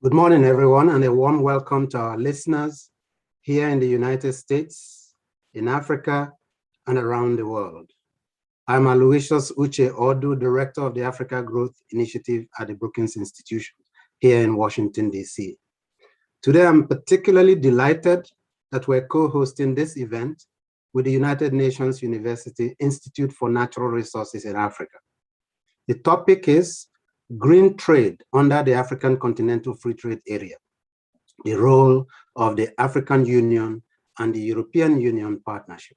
Good morning, everyone, and a warm welcome to our listeners here in the United States, in Africa, and around the world. I'm Aloysius Uche Odu, Director of the Africa Growth Initiative at the Brookings Institution here in Washington, D.C. Today, I'm particularly delighted that we're co-hosting this event with the United Nations University Institute for Natural Resources in Africa. The topic is Green Trade under the African Continental Free Trade Area, the role of the African Union and the European Union partnership.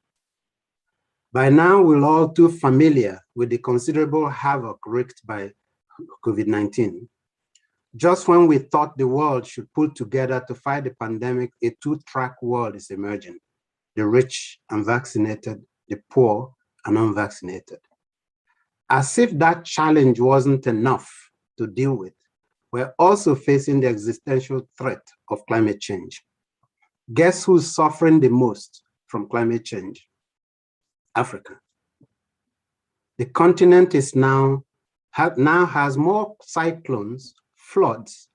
By now, we're all too familiar with the considerable havoc wreaked by COVID-19. Just when we thought the world should pull together to fight the pandemic, a two-track world is emerging: the rich and vaccinated, the poor and unvaccinated. As if that challenge wasn't enough to deal with, we're also facing the existential threat of climate change. Guess who's suffering the most from climate change? Africa. The continent is now has more cyclones, floods,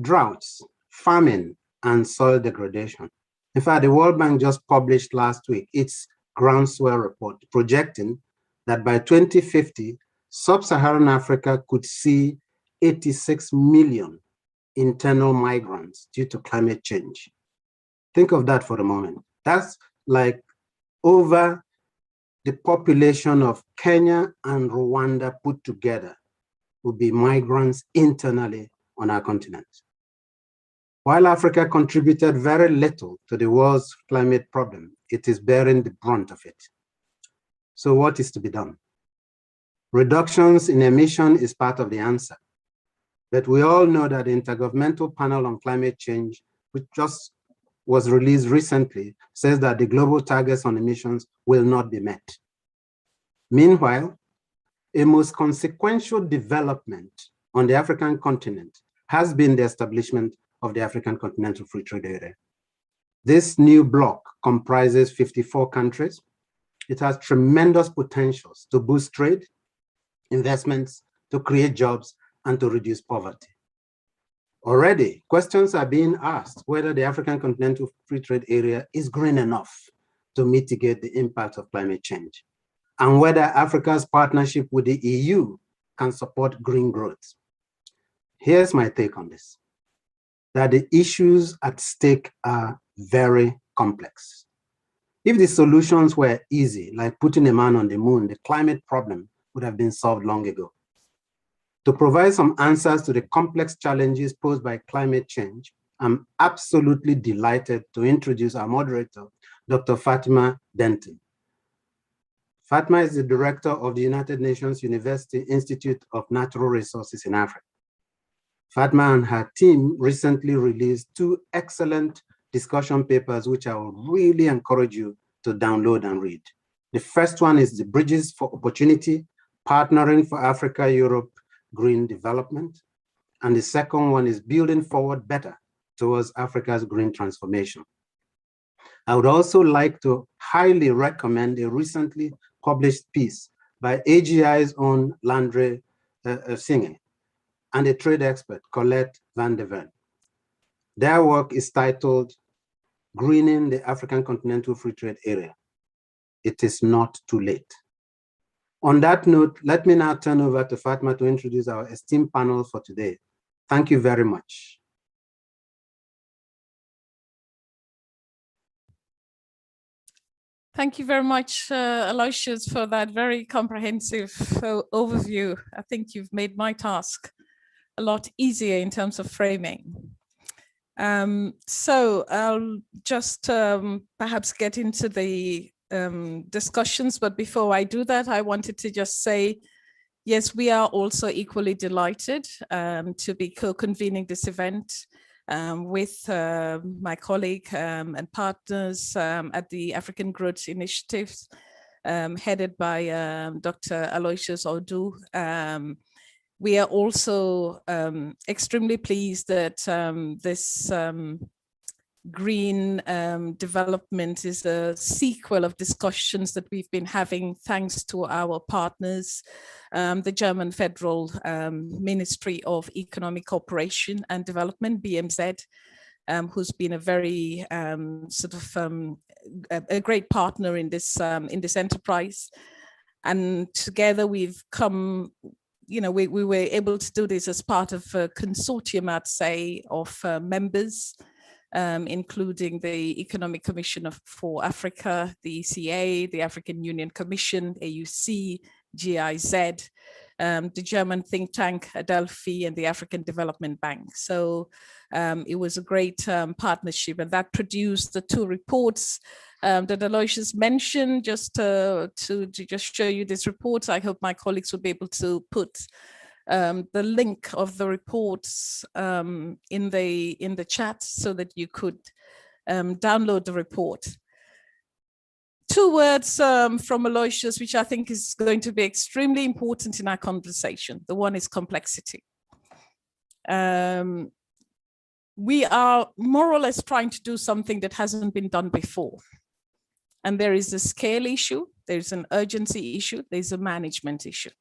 droughts, famine, and soil degradation. In fact, the World Bank just published last week its groundswell report projecting that by 2050, sub-Saharan Africa could see 86 million internal migrants due to climate change. Think of that for a moment. That's like over the population of Kenya and Rwanda put together would be migrants internally on our continent. While Africa contributed very little to the world's climate problem, it is bearing the brunt of it. So what is to be done? Reductions in emission is part of the answer. But we all know that the Intergovernmental Panel on Climate Change, which just was released recently, says that the global targets on emissions will not be met. Meanwhile, a most consequential development on the African continent has been the establishment of the African Continental Free Trade Area. This new bloc comprises 54 countries. It has tremendous potentials to boost trade, investments, to create jobs, and to reduce poverty. Already, questions are being asked whether the African Continental Free Trade Area is green enough to mitigate the impact of climate change, and whether Africa's partnership with the EU can support green growth. Here's my take on this: that the issues at stake are very complex. If the solutions were easy, like putting a man on the moon, the climate problem would have been solved long ago. To provide some answers to the complex challenges posed by climate change, I'm absolutely delighted to introduce our moderator, Dr. Fatima Denton. Fatima is the director of the United Nations University Institute of Natural Resources in Africa. Fatima and her team recently released two excellent discussion papers, which I will really encourage you to download and read. The first one is the Bridges for Opportunity, Partnering for Africa-Europe Green Development. And the second one is Building Forward Better Towards Africa's Green Transformation. I would also like to highly recommend a recently published piece by AGI's own Landry Singh and a trade expert, Colette van der Ven. Their work is titled Greening the African Continental Free Trade Area. It is not too late. On that note, let me now turn over to Fatima to introduce our esteemed panel for today. Thank you very much. Thank you very much, Aloysius, for that very comprehensive overview. I think you've made my task a lot easier in terms of framing. So I'll just perhaps get into the discussions, but before I do that, I wanted to just say, yes, we are also equally delighted to be co-convening this event with my colleague and partners at the African Growth Initiative, headed by Dr. Aloysius Odu. We are also extremely pleased that this green development is a sequel of discussions that we've been having thanks to our partners, the German Federal Ministry of Economic Cooperation and Development, BMZ, who's been a very a great partner in this enterprise. And together we've come, we were able to do this as part of a consortium, I'd say, of members, including the Economic Commission for Africa, the ECA, the African Union Commission, AUC, GIZ, the German think tank Adelphi, and the African Development Bank. So it was a great partnership, and that produced the two reports that Aloysius mentioned. Just to just show you this report, I hope my colleagues will be able to put the link of the reports in the chat so that you could download the report. Two words from Aloysius, which I think is going to be extremely important in our conversation. The one is complexity. We are more or less trying to do something that hasn't been done before. And there is a scale issue, there's an urgency issue, there's a management issue.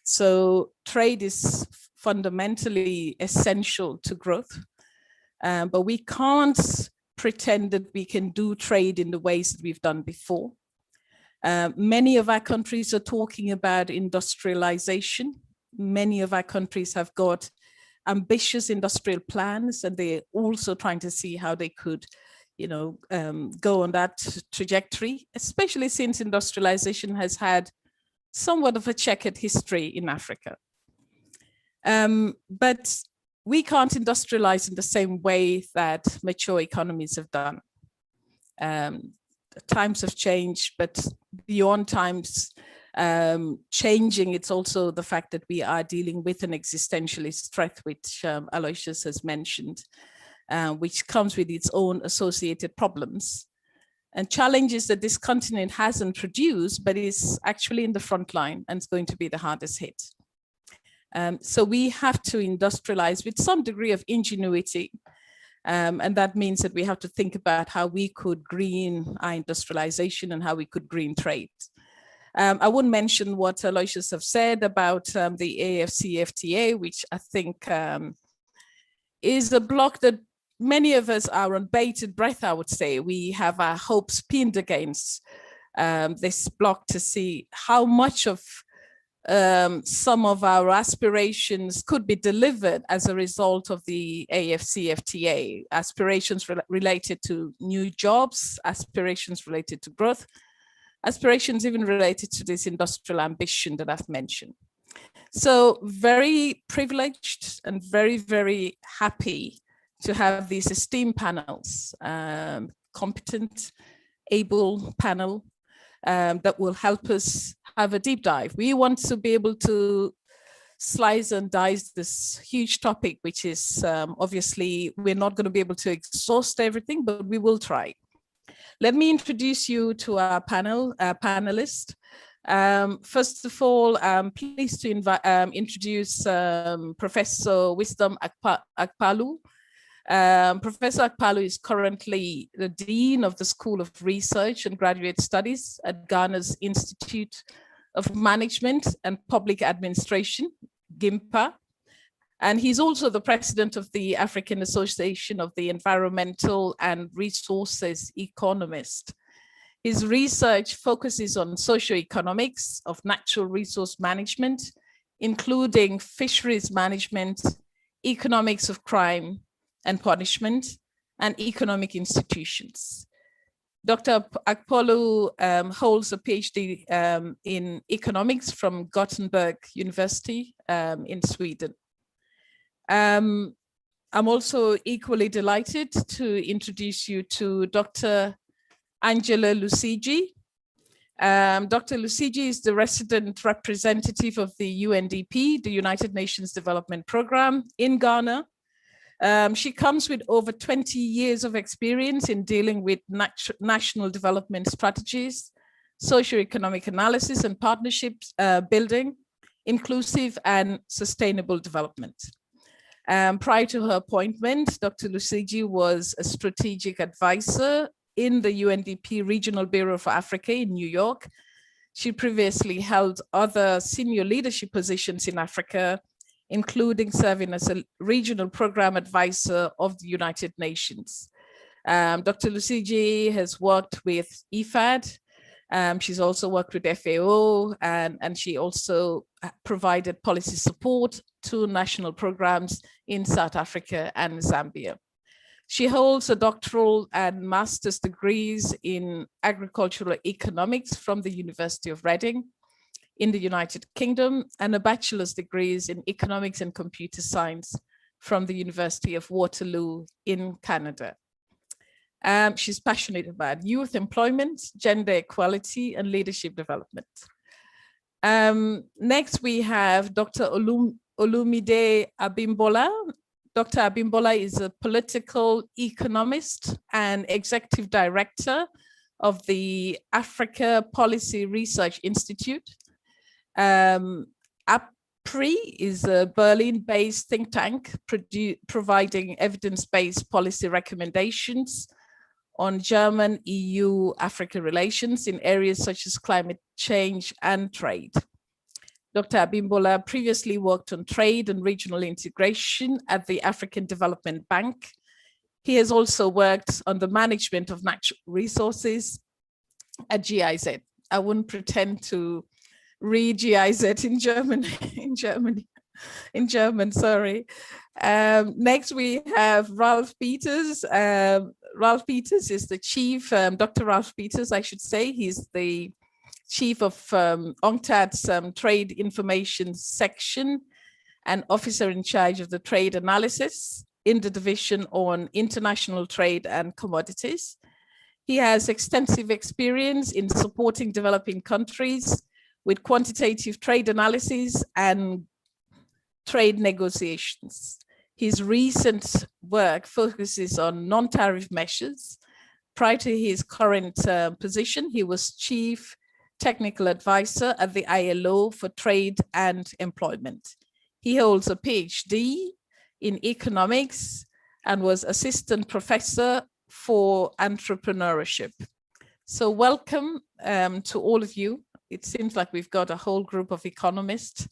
So trade is fundamentally essential to growth, but we can't pretend that we can do trade in the ways that we've done before. Many of our countries are talking about industrialization. Many of our countries have got ambitious industrial plans, and they're also trying to see how they could go on that trajectory, especially since industrialization has had somewhat of a checkered history in Africa. But we can't industrialize in the same way that mature economies have done. Times have changed, but beyond times changing, it's also the fact that we are dealing with an existentialist threat, which Aloysius has mentioned, which comes with its own associated problems and challenges that this continent hasn't produced, but is actually in the front line and is going to be the hardest hit. So we have to industrialize with some degree of ingenuity. And that means that we have to think about how we could green our industrialization and how we could green trade. I wouldn't mention what Aloysius have said about the AfCFTA, which I think is a block that many of us are on bated breath, I would say. We have our hopes pinned against this block to see how much of some of our aspirations could be delivered as a result of the AfCFTA, aspirations related to new jobs, aspirations related to growth, aspirations even related to this industrial ambition that I've mentioned. So very privileged and very, very happy to have these esteemed panels, competent, able panel that will help us have a deep dive. We want to be able to slice and dice this huge topic, which is obviously we're not going to be able to exhaust everything, but we will try. Let me introduce you to our panelist. First of all, I'm pleased to introduce Professor Wisdom Akpalu. Professor Akpalu is currently the Dean of the School of Research and Graduate Studies at Ghana's Institute of Management and Public Administration, GIMPA. And he's also the president of the African Association of the Environmental and Resources Economists. His research focuses on socioeconomics of natural resource management, including fisheries management, economics of crime and punishment, and economic institutions. Dr. Akpalu holds a PhD in economics from Gothenburg University in Sweden. I'm also equally delighted to introduce you to Dr. Angela Lusigi. Dr. Lusigi is the resident representative of the UNDP, the United Nations Development Programme in Ghana. She comes with over 20 years of experience in dealing with national development strategies, socioeconomic analysis and partnerships building, inclusive and sustainable development. Prior to her appointment, Dr. Lusigi was a strategic advisor in the UNDP Regional Bureau for Africa in New York. She previously held other senior leadership positions in Africa, including serving as a regional program advisor of the United Nations. Dr. Lusigi has worked with IFAD. She's also worked with FAO, and she also provided policy support to national programs in South Africa and Zambia. She holds a doctoral and master's degrees in agricultural economics from the University of Reading in the United Kingdom, and a bachelor's degrees in economics and computer science from the University of Waterloo in Canada. She's passionate about youth employment, gender equality, and leadership development. Next, we have Dr. Olumide Abimbola. Dr. Abimbola is a political economist and executive director of the Africa Policy Research Institute. APRI is a Berlin-based think tank providing evidence-based policy recommendations on German EU-Africa relations in areas such as climate change and trade. Dr. Abimbola previously worked on trade and regional integration at the African Development Bank. He has also worked on the management of natural resources at GIZ. I wouldn't pretend to read GIZ in German, in German, sorry. Next, we have Ralph Peters. Ralph Peters is the chief, Dr. Ralph Peters, I should say. He's the chief of UNCTAD's Trade Information Section and officer in charge of the trade analysis in the division on international trade and commodities. He has extensive experience in supporting developing countries with quantitative trade analysis and trade negotiations. His recent work focuses on non-tariff measures. Prior to his current position, he was chief technical advisor at the ILO for trade and employment. He holds a PhD in economics and was assistant professor for entrepreneurship. So welcome to all of you. It seems like we've got a whole group of economists,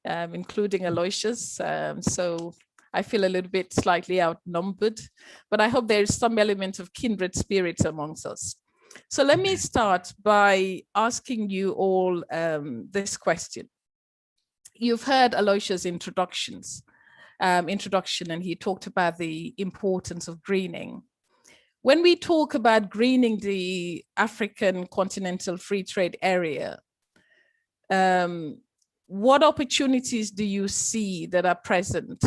including Aloysius. So I feel a little bit slightly outnumbered, but I hope there is some element of kindred spirits amongst us. So let me start by asking you all this question. You've heard Aloysius' introduction, and he talked about the importance of greening. When we talk about greening the African continental free trade area, what opportunities do you see that are present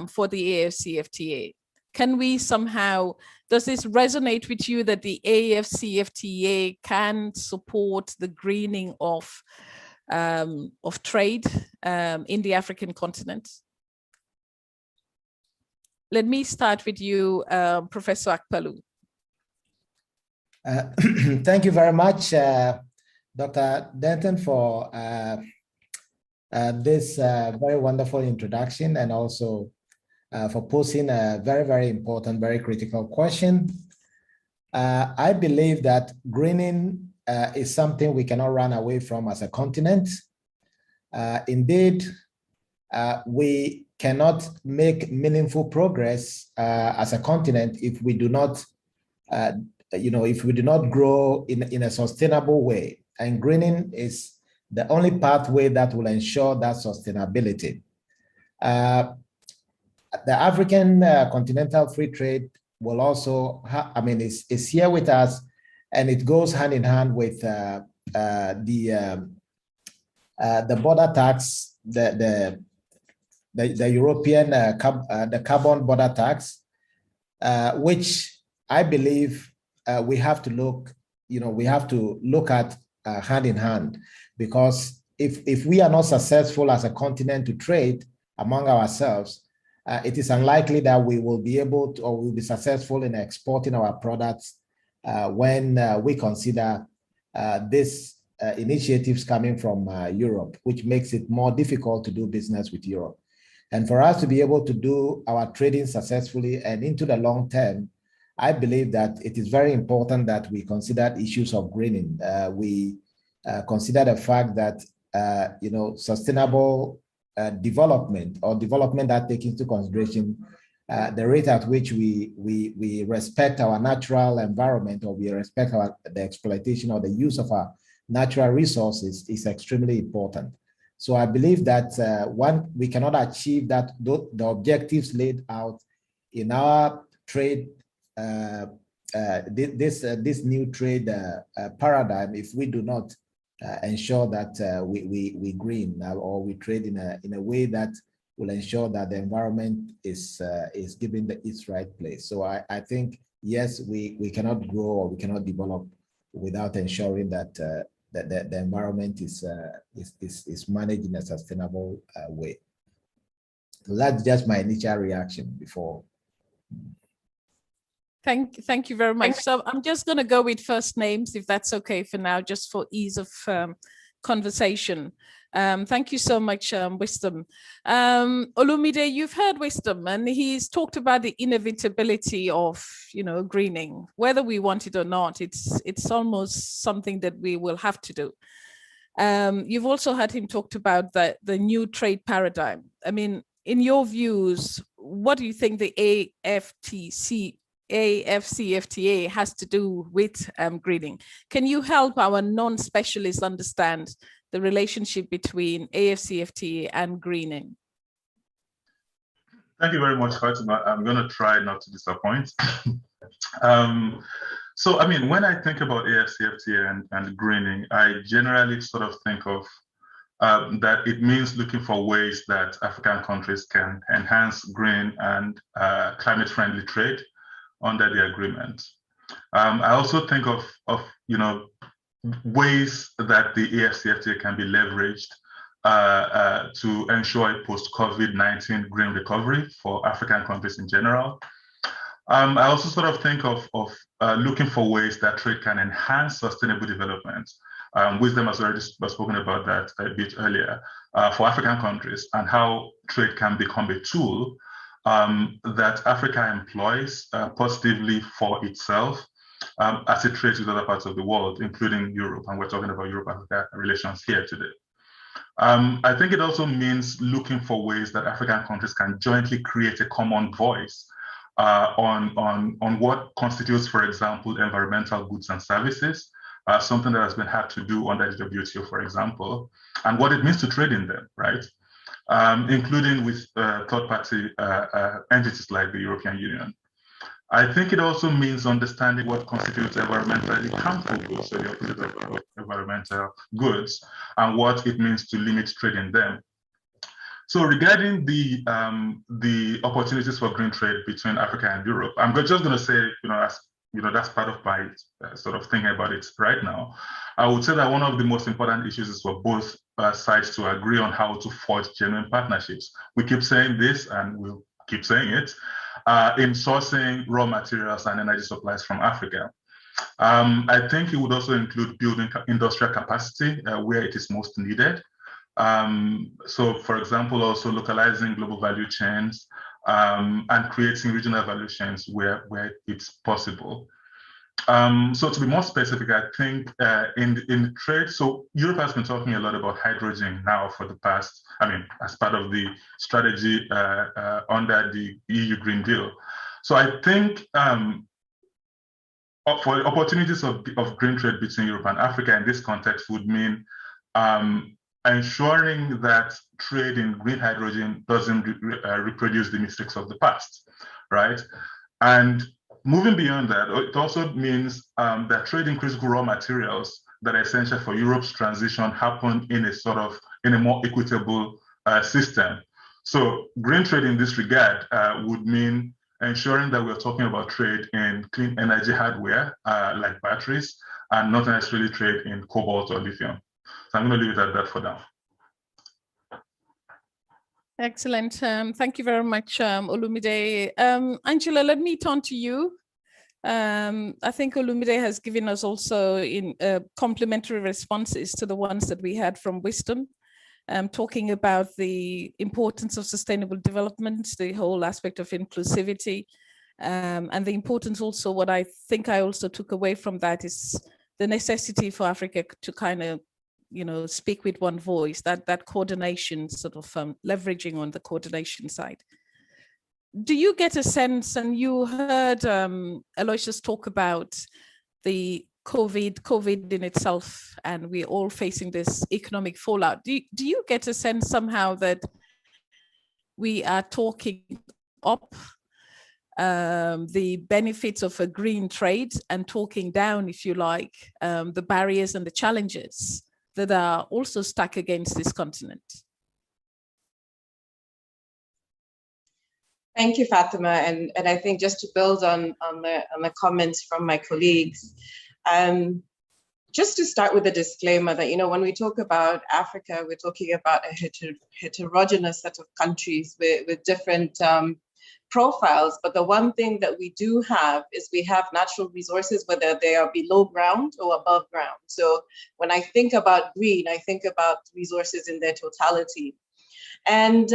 for the AfCFTA? Can we somehow, does this resonate with you that the AfCFTA can support the greening of trade in the African continent? Let me start with you, Professor Akpalu. Thank you very much, Dr. Denton, for this very wonderful introduction, and also for posing a very, very important, very critical question. I believe that greening is something we cannot run away from as a continent. Indeed, we cannot make meaningful progress as a continent if we do not, if we do not grow in a sustainable way. And greening is the only pathway that will ensure that sustainability. The African continental free trade will also, is here with us, and it goes hand in hand with the border tax, the European the carbon border tax, which I believe we have to look, we have to look at hand in hand, because if we are not successful as a continent to trade among ourselves, it is unlikely that we will be able to, or will be successful in exporting our products when we consider these initiatives coming from Europe, which makes it more difficult to do business with Europe. And for us to be able to do our trading successfully and into the long term, I believe that it is very important that we consider issues of greening. We consider the fact that sustainable development, or development that takes into consideration the rate at which we respect our natural environment, or we respect the exploitation or the use of our natural resources, is extremely important. So I believe that we cannot achieve that, the objectives laid out in our trade, this new trade paradigm, if we do not ensure that we green, or we trade in a way that will ensure that the environment is given its right place. So I think, yes, we cannot grow or we cannot develop without ensuring that the environment is managed in a sustainable way. So that's just my initial reaction before. Thank you very much. So I'm just going to go with first names, if that's okay for now, just for ease of conversation. Thank you so much, Wisdom. Olumide, you've heard Wisdom, and he's talked about the inevitability of, greening. Whether we want it or not, it's almost something that we will have to do. You've also heard him talk about the new trade paradigm. I mean, in your views, what do you think the AfCFTA has to do with greening? Can you help our non-specialists understand the relationship between AfCFTA and greening? Thank you very much, Fatima. I'm going to try not to disappoint. So, I mean, when I think about AfCFTA and greening, I generally sort of think of that it means looking for ways that African countries can enhance green and climate-friendly trade under the agreement. I also think of ways that the AfCFTA can be leveraged to ensure a post-COVID-19 green recovery for African countries in general. I also sort of think of looking for ways that trade can enhance sustainable development. Wisdom has already spoken about that a bit earlier for African countries, and how trade can become a tool that Africa employs positively for itself as it trades with other parts of the world, including Europe. And we're talking about Europe-Africa relations here today. I think it also means looking for ways that African countries can jointly create a common voice on what constitutes, for example, environmental goods and services, something that has been hard to do under the WTO, for example, and what it means to trade in them, right? Including with third-party entities like the European Union. I think it also means understanding what constitutes environmentally harmful goods, so the opposite of environmental goods, and what it means to limit trade in them. So regarding the opportunities for green trade between Africa and Europe, I'm just going to say, that's part of my sort of thinking about it right now. I would say that one of the most important issues is for both sides to agree on how to forge genuine partnerships. We keep saying this, and we'll keep saying it, in sourcing raw materials and energy supplies from Africa. I think it would also include building industrial capacity where it is most needed. So, for example, also localizing global value chains and creating regional value chains where it's possible. So to be more specific, I think in trade, so Europe has been talking a lot about hydrogen now for the past, as part of the strategy under the EU Green Deal. So I think for opportunities of green trade between Europe and Africa in this context would mean ensuring that trade in green hydrogen doesn't reproduce the mistakes of the past, right? And moving beyond that, it also means that trade in critical raw materials that are essential for Europe's transition happen in a more equitable system. So green trade in this regard would mean ensuring that we're talking about trade in clean energy hardware like batteries, and not necessarily trade in cobalt or lithium. So I'm going to leave it at that for now. Excellent. Thank you very much, Olumide. Angela, let me turn to you. I think Olumide has given us also in complementary responses to the ones that we had from Wisdom. talking about the importance of sustainable development, the whole aspect of inclusivity, and the importance also, what I think I also took away from that is the necessity for Africa to kind of, speak with one voice, that coordination, sort of leveraging on the coordination side. Do you get a sense, and you heard Aloysius talk about the COVID in itself, and we're all facing this economic fallout. Do you get a sense somehow that we are talking up the benefits of a green trade and talking down, if you like, the barriers and the challenges that are also stuck against this continent? Thank you, Fatima. And I think just to build on the comments from my colleagues, just to start with a disclaimer that, when we talk about Africa, we're talking about a heterogeneous set of countries with different profiles. But the one thing that we do have is we have natural resources, whether they are below ground or above ground. So when I think about green, I think about resources in their totality. And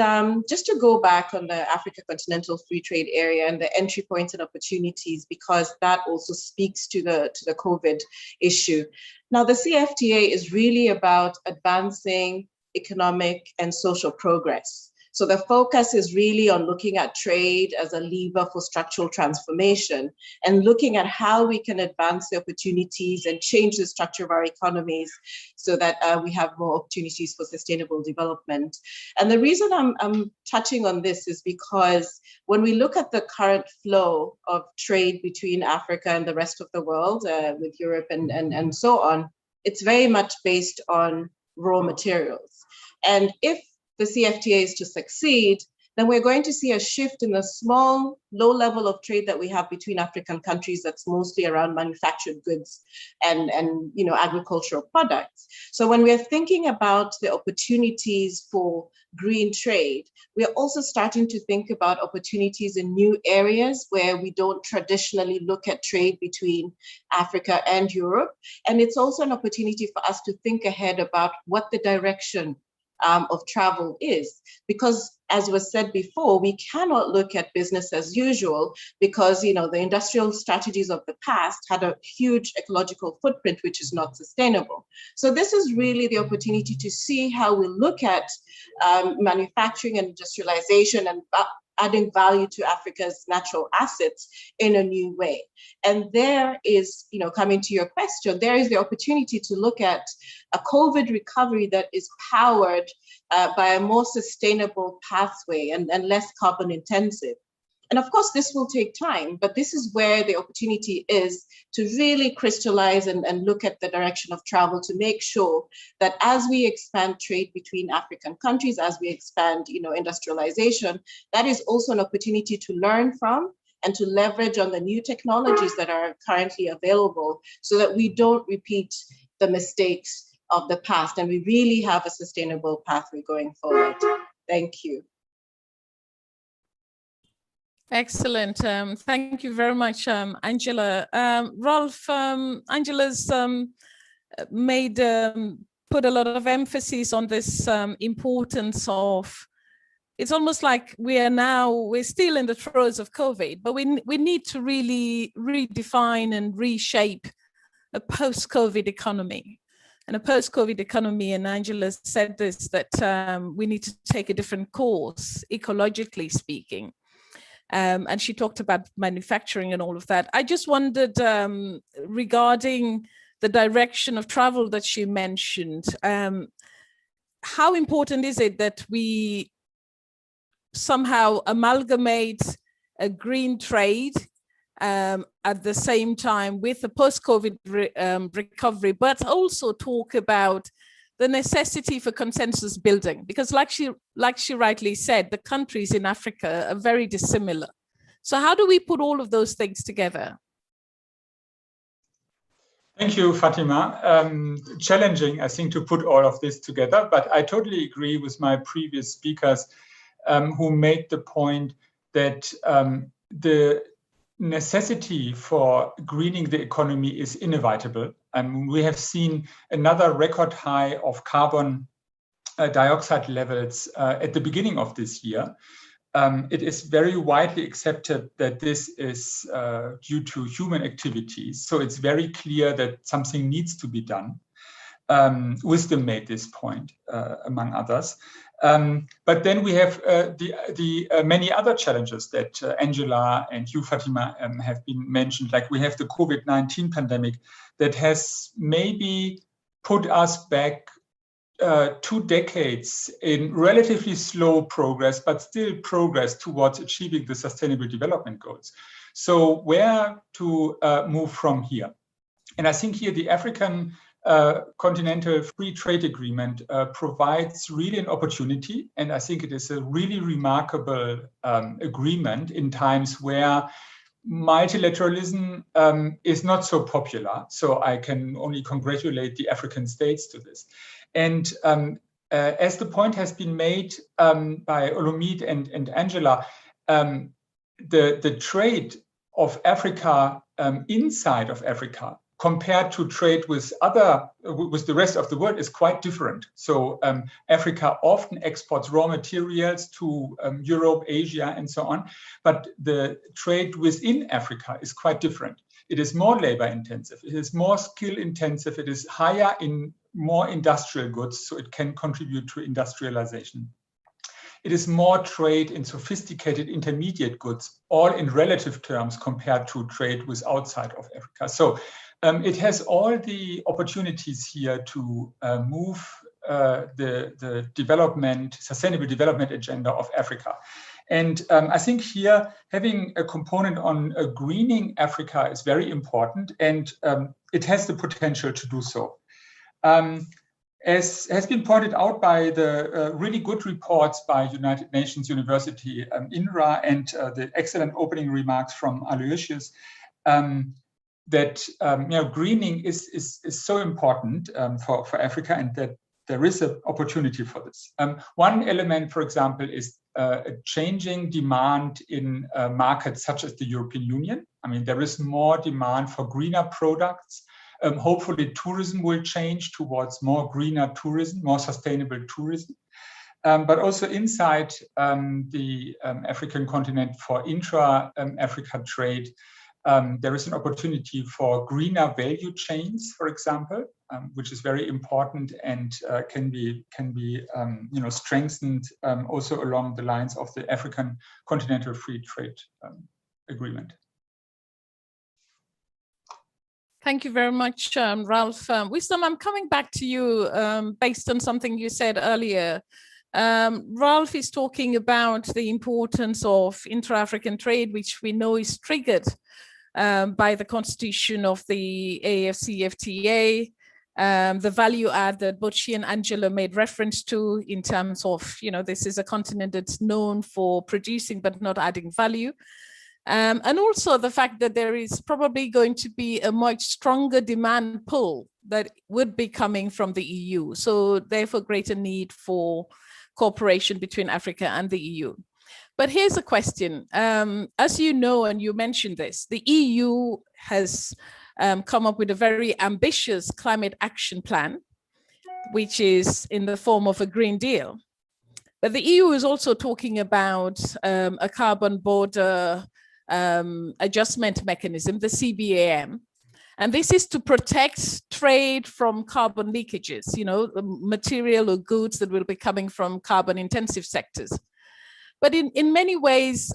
just to go back on the Africa Continental Free Trade Area and the entry points and opportunities, because that also speaks to the COVID issue. Now, the CFTA is really about advancing economic and social progress. So the focus is really on looking at trade as a lever for structural transformation and looking at how we can advance the opportunities and change the structure of our economies so that we have more opportunities for sustainable development. And the reason I'm touching on this is because when we look at the current flow of trade between Africa and the rest of the world, with Europe and so on, it's very much based on raw materials. And if the CFTA is to succeed, then we're going to see a shift in the small, low level of trade that we have between African countries that's mostly around manufactured goods and agricultural products. So when we're thinking about the opportunities for green trade, we're also starting to think about opportunities in new areas where we don't traditionally look at trade between Africa and Europe. And it's also an opportunity for us to think ahead about what the direction of travel is, because as was said before, we cannot look at business as usual because the industrial strategies of the past had a huge ecological footprint, which is not sustainable. So this is really the opportunity to see how we look at manufacturing and industrialization and adding value to Africa's natural assets in a new way. And there is, coming to your question, there is the opportunity to look at a COVID recovery that is powered by a more sustainable pathway and less carbon intensive. And of course, this will take time, but this is where the opportunity is to really crystallize and look at the direction of travel to make sure that as we expand trade between African countries, as we expand, industrialization, that is also an opportunity to learn from and to leverage on the new technologies that are currently available so that we don't repeat the mistakes of the past and we really have a sustainable pathway going forward. Thank you. Excellent. Thank you very much, Angela. Rolf, Angela's put a lot of emphasis on this importance of, it's almost like we're still in the throes of COVID, but we need to really redefine and reshape a post-COVID economy. And a post-COVID economy, and Angela said this, that we need to take a different course, ecologically speaking. And she talked about manufacturing and all of that. I just wondered regarding the direction of travel that she mentioned, how important is it that we somehow amalgamate a green trade at the same time with the post-COVID recovery, but also talk about the necessity for consensus building, because like she rightly said, the countries in Africa are very dissimilar. So how do we put all of those things together? Thank you, Fatima. Challenging, I think, to put all of this together, but I totally agree with my previous speakers who made the point that the necessity for greening the economy is inevitable. We have seen another record high of carbon dioxide levels at the beginning of this year, it is very widely accepted that this is due to human activities. So it's very clear that something needs to be done. Wisdom made this point, among others. But then we have the many other challenges that Angela and you, Fatima, have been mentioned. Like we have the COVID-19 pandemic that has maybe put us back 2 decades in relatively slow progress, but still progress towards achieving the Sustainable Development Goals. So where to move from here? And I think here the African Continental Free Trade Agreement provides really an opportunity. And I think it is a really remarkable agreement in times where multilateralism is not so popular. So I can only congratulate the African states to this. And as the point has been made by Olumide and Angela, the trade of Africa inside of Africa compared to trade with the rest of the world is quite different. So Africa often exports raw materials to Europe, Asia, and so on. But the trade within Africa is quite different. It is more labor intensive. It is more skill intensive. It is higher in more industrial goods, so it can contribute to industrialization. It is more trade in sophisticated intermediate goods, all in relative terms compared to trade with outside of Africa. So it has all the opportunities here to move the sustainable development agenda of Africa. And I think here having a component on greening Africa is very important, and it has the potential to do so. As has been pointed out by the really good reports by United Nations University UNRWA and the excellent opening remarks from Aloysius, that greening is so important for Africa, and that there is an opportunity for this. One element, for example, is a changing demand in markets such as the European Union. I mean, there is more demand for greener products. Hopefully, tourism will change towards more greener tourism, more sustainable tourism. But also inside the African continent for intra-Africa trade, there is an opportunity for greener value chains, for example, which is very important and can be strengthened also along the lines of the African Continental Free Trade Agreement. Thank you very much, Ralph. Wisdom, I'm coming back to you based on something you said earlier. Ralph is talking about the importance of intra-African trade, which we know is triggered by the constitution of the AfCFTA, the value add that both she and Angela made reference to in terms of, this is a continent that's known for producing but not adding value. And also the fact that there is probably going to be a much stronger demand pull that would be coming from the EU. So therefore greater need for cooperation between Africa and the EU. But here's a question. As you know, and you mentioned this, the EU has come up with a very ambitious climate action plan, which is in the form of a Green Deal. But the EU is also talking about a carbon border adjustment mechanism, the CBAM. And this is to protect trade from carbon leakages, material or goods that will be coming from carbon intensive sectors. But in many ways,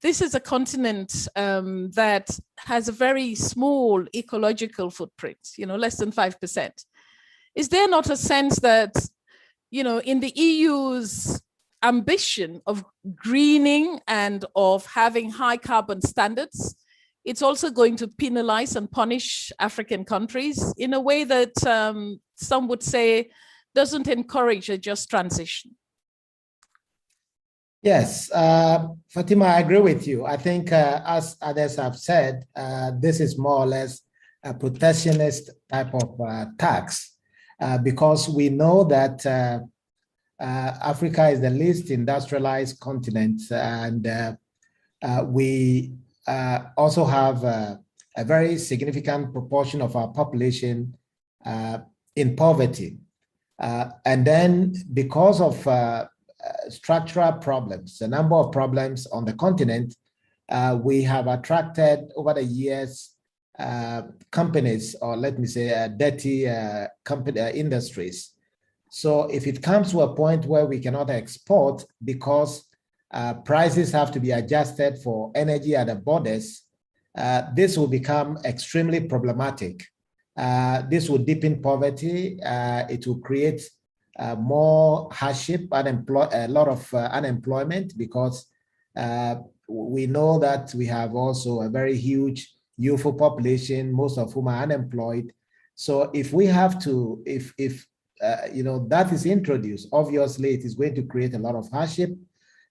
this is a continent that has a very small ecological footprint, less than 5%. Is there not a sense that, in the EU's ambition of greening and of having high carbon standards, it's also going to penalize and punish African countries in a way that some would say doesn't encourage a just transition? Yes, Fatima, I agree with you. I think, as others have said, this is more or less a protectionist type of tax, because we know that Africa is the least industrialized continent, and we also have a very significant proportion of our population in poverty. And then because of structural problems, a number of problems on the continent, we have attracted over the years companies, or let me say dirty industries. So if it comes to a point where we cannot export because prices have to be adjusted for energy at the borders, this will become extremely problematic. This will deepen poverty. It will create more hardship, a lot of unemployment, because we know that we have also a very huge youthful population, most of whom are unemployed. So if we have to, if that is introduced, obviously it is going to create a lot of hardship,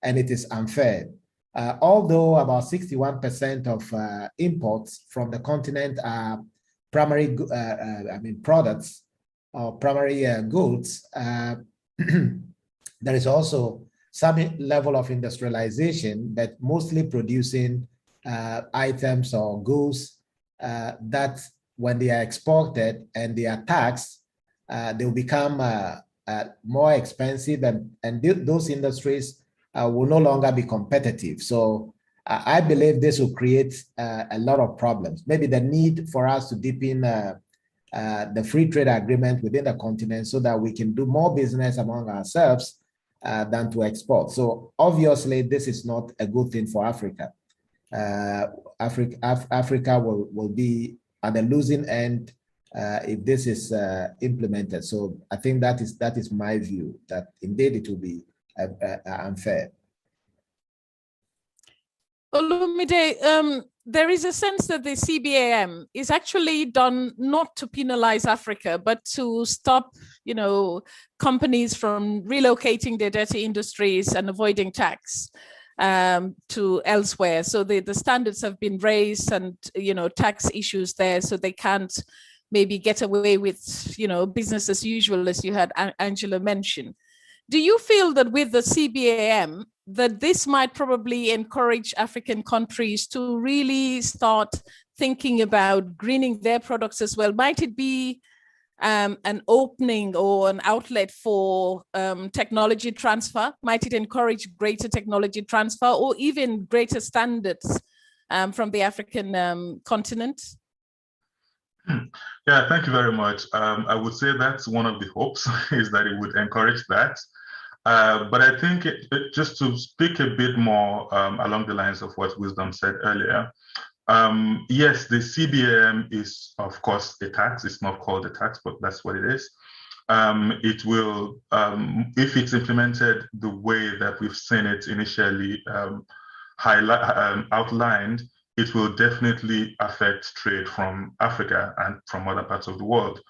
and it is unfair. Although about 61% of imports from the continent are primary, products or primary goods, there is also some level of industrialization, but mostly producing items or goods that when they are exported and they are taxed, they will become more expensive, and those industries will no longer be competitive. So I believe this will create a lot of problems. Maybe the need for us to deepen the free trade agreement within the continent so that we can do more business among ourselves than to export. So obviously, this is not a good thing for Africa. Africa will be at the losing end if this is implemented. So I think that is my view, that indeed it will be unfair. Olumide, there is a sense that the CBAM is actually done not to penalize Africa, but to stop, companies from relocating their dirty industries and avoiding tax to elsewhere. So the standards have been raised, and tax issues there, so they can't maybe get away with business as usual, as you had Angela mention. Do you feel that with the CBAM that this might probably encourage African countries to really start thinking about greening their products as well? Might it be an opening or an outlet for technology transfer? Might it encourage greater technology transfer or even greater standards from the African continent? Yeah, thank you very much. I would say that's one of the hopes, is that it would encourage that. But I think just to speak a bit more along the lines of what Wisdom said earlier, yes, the CBAM is, of course, a tax. It's not called a tax, but that's what it is. It will, if it's implemented the way that we've seen it initially outlined, it will definitely affect trade from Africa and from other parts of the world.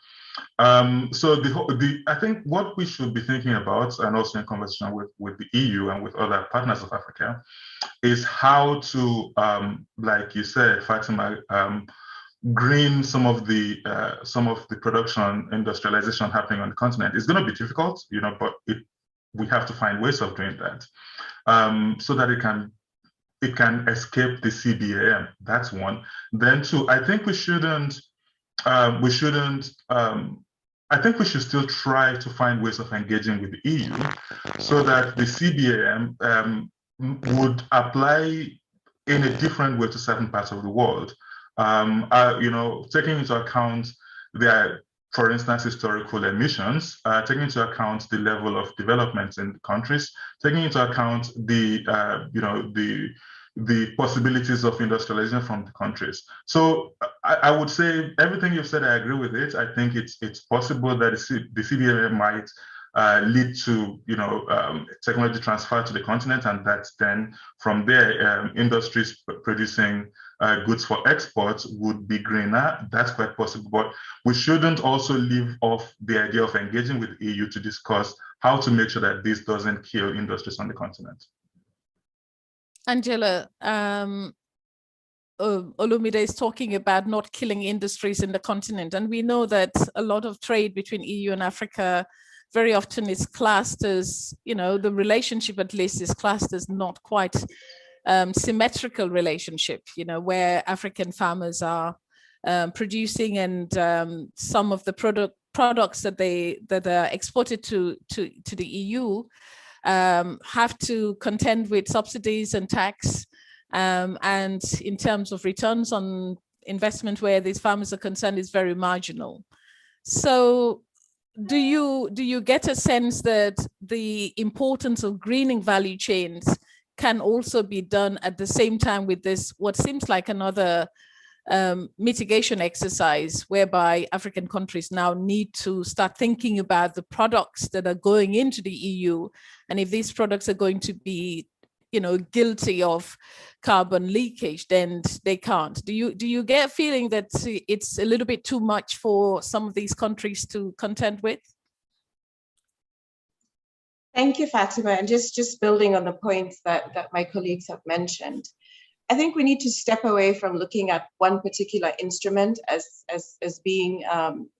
So I think what we should be thinking about, and also in conversation with the EU and with other partners of Africa, is how to, like you said, Fatima, green some of the production industrialization happening on the continent. It's going to be difficult, but we have to find ways of doing that, so that it can escape the CBAM. That's one. Then two, I think we shouldn't. I think we should still try to find ways of engaging with the EU, so that the CBAM would apply in a different way to certain parts of the world. Taking into account for instance, historical emissions, taking into account the level of development in the countries, taking into account the possibilities of industrialization from the countries. So I would say everything you've said, I agree with it. I think it's possible that the CBAM might lead to technology transfer to the continent, and that then from there industries producing goods for export would be greener. That's quite possible, but we shouldn't also leave off the idea of engaging with the EU to discuss how to make sure that this doesn't kill industries on the continent. Angela, Olumide is talking about not killing industries in the continent, and we know that a lot of trade between EU and Africa very often is classed as, the relationship at least is classed as not quite symmetrical relationship, where African farmers are producing, and some of the products that are exported to the EU have to contend with subsidies and tax, and in terms of returns on investment where these farmers are concerned is very marginal. So do you get a sense that the importance of greening value chains can also be done at the same time with this, what seems like another mitigation exercise, whereby African countries now need to start thinking about the products that are going into the EU, and if these products are going to be, guilty of carbon leakage, then they can't. Do you get a feeling that it's a little bit too much for some of these countries to contend with? Thank you, Fatima. And just building on the points that my colleagues have mentioned, I think we need to step away from looking at one particular instrument as being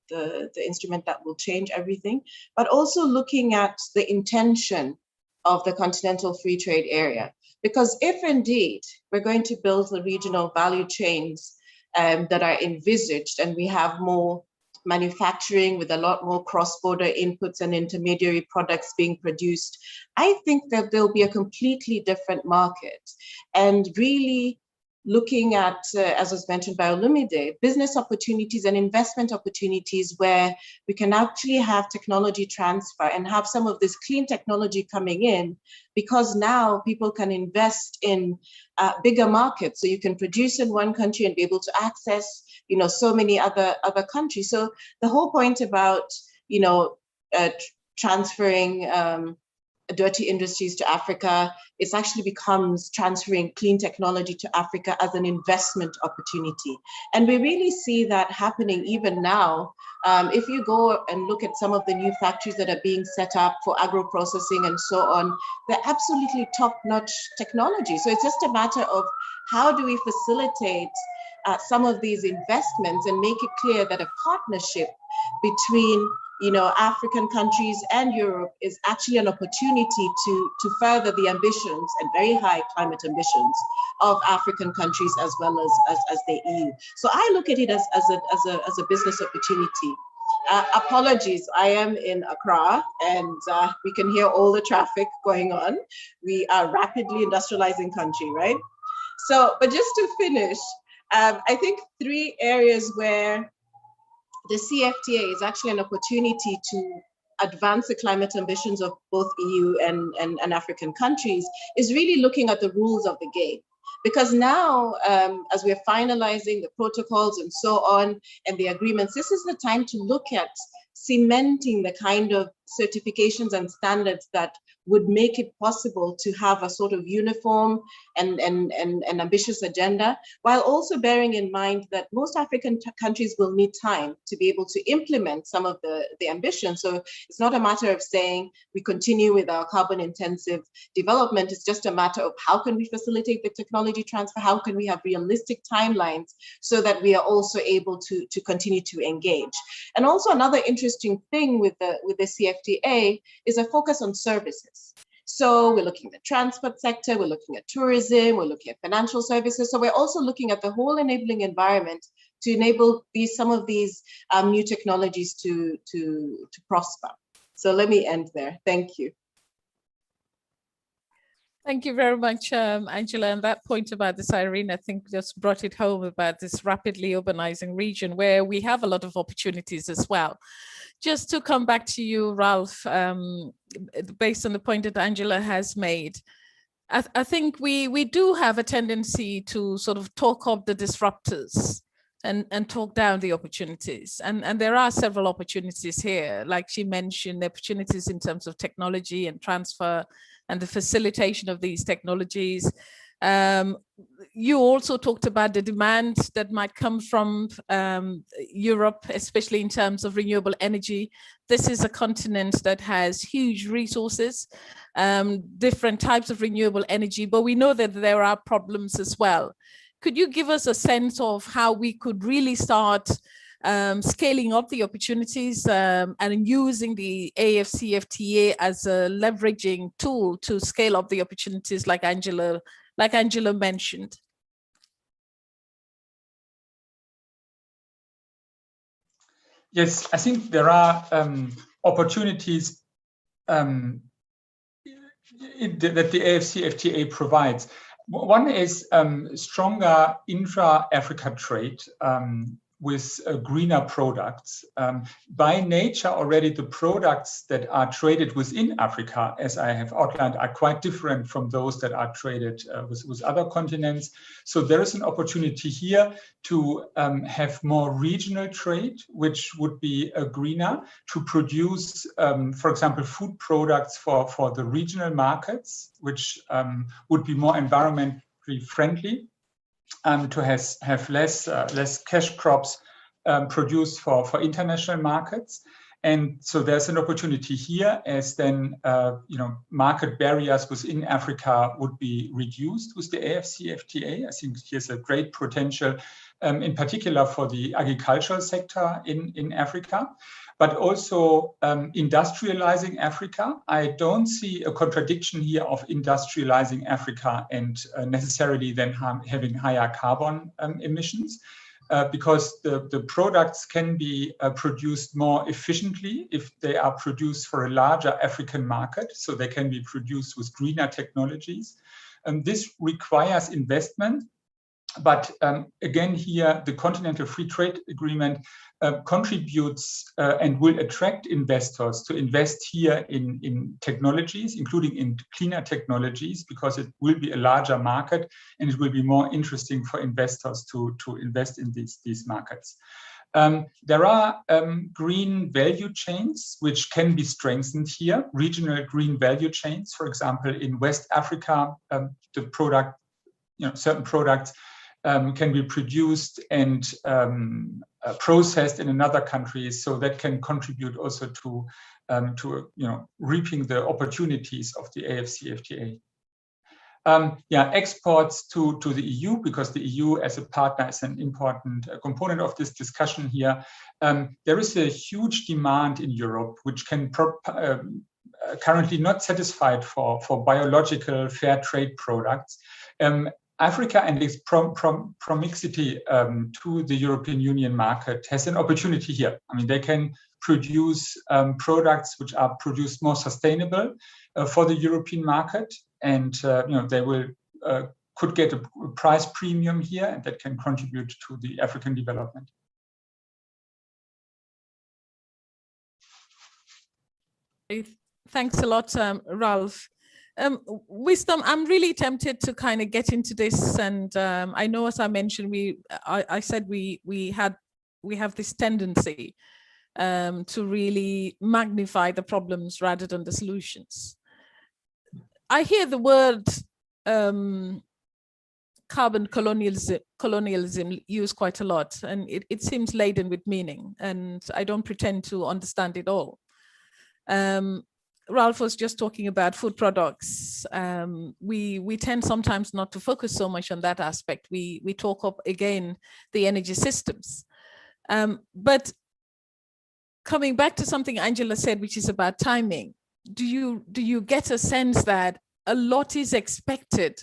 the instrument that will change everything, but also looking at the intention of the Continental Free Trade Area. Because if indeed we're going to build the regional value chains that are envisaged, and we have more manufacturing with a lot more cross-border inputs and intermediary products being produced, I think that there'll be a completely different market. And really looking at, as was mentioned by Olumide, business opportunities and investment opportunities where we can actually have technology transfer and have some of this clean technology coming in, because now people can invest in bigger markets. So you can produce in one country and be able to access, so many other countries. So the whole point about, transferring dirty industries to Africa, it actually becomes transferring clean technology to Africa as an investment opportunity. And we really see that happening even now. If you go and look at some of the new factories that are being set up for agro-processing and so on, they're absolutely top-notch technology. So it's just a matter of how do we facilitate some of these investments and make it clear that a partnership between African countries and Europe is actually an opportunity to further the ambitions and very high climate ambitions of African countries as well as the EU. So I look at it as a business opportunity. Apologies, I am in Accra and we can hear all the traffic going on. We are a rapidly industrializing country, right? So, but just to finish, I think 3 areas where the CFTA is actually an opportunity to advance the climate ambitions of both EU and African countries is really looking at the rules of the game. Because now, as we're finalizing the protocols and so on, and the agreements, this is the time to look at cementing the kind of certifications and standards that would make it possible to have a sort of uniform and ambitious agenda, while also bearing in mind that most African countries will need time to be able to implement some of the ambitions. So it's not a matter of saying we continue with our carbon intensive development. It's just a matter of how can we facilitate the technology transfer? How can we have realistic timelines so that we are also able to continue to engage? And also another interesting thing with the CFTA is a focus on services. So we're looking at the transport sector, we're looking at tourism, we're looking at financial services. So we're also looking at the whole enabling environment to enable some of these new technologies to prosper. So let me end there. Thank you. Thank you very much, Angela. And that point about this, Irene, I think just brought it home about this rapidly urbanizing region where we have a lot of opportunities as well. Just to come back to you, Ralph, based on the point that Angela has made, I think we do have a tendency to sort of talk up the disruptors and talk down the opportunities. And there are several opportunities here, like she mentioned, the opportunities in terms of technology and transfer and the facilitation of these technologies. You also talked about the demand that might come from Europe, especially in terms of renewable energy. This is a continent that has huge resources, different types of renewable energy, but we know that there are problems as well. Could you give us a sense of how we could really start scaling up the opportunities and using the AfCFTA as a leveraging tool to scale up the opportunities like Angela mentioned? Yes, I think there are opportunities that the AfCFTA provides. One is stronger intra-Africa trade with greener products. By nature, already the products that are traded within Africa, as I have outlined, are quite different from those that are traded with other continents. So there is an opportunity here to have more regional trade, which would be greener, to produce, for example, food products for the regional markets, which would be more environmentally friendly. To have less cash crops produced for international markets. And so there's an opportunity here, as then market barriers within Africa would be reduced with the AfCFTA. I think here's a great potential, in particular for the agricultural sector in Africa, but also industrializing Africa. I don't see a contradiction here of industrializing Africa and necessarily then having higher carbon emissions. Because the products can be produced more efficiently if they are produced for a larger African market, so they can be produced with greener technologies. This requires investment, but again here, the Continental Free Trade Agreement contributes and will attract investors to invest here in technologies, including in cleaner technologies, because it will be a larger market and it will be more interesting for investors to invest in these markets. There are green value chains which can be strengthened here, regional green value chains. For example, in West Africa, the product, certain products can be produced and processed in another country, so that can contribute also to reaping the opportunities of the AfCFTA. Exports to the EU, because the EU as a partner is an important component of this discussion here. There is a huge demand in Europe, which can currently not satisfied for biological fair trade products. Africa and its proximity to the European Union market has an opportunity here. I mean, they can produce products which are produced more sustainable for the European market, and they will could get a price premium here, and that can contribute to the African development. Thanks a lot, Ralph. Wisdom, I'm really tempted to kind of get into this, and I know, as I mentioned, I said we have this tendency to really magnify the problems rather than the solutions. I hear the word carbon colonialism used quite a lot, and it seems laden with meaning, and I don't pretend to understand it all. Ralph was just talking about food products. We tend sometimes not to focus so much on that aspect. We talk up again the energy systems. But coming back to something Angela said, which is about timing, do you get a sense that a lot is expected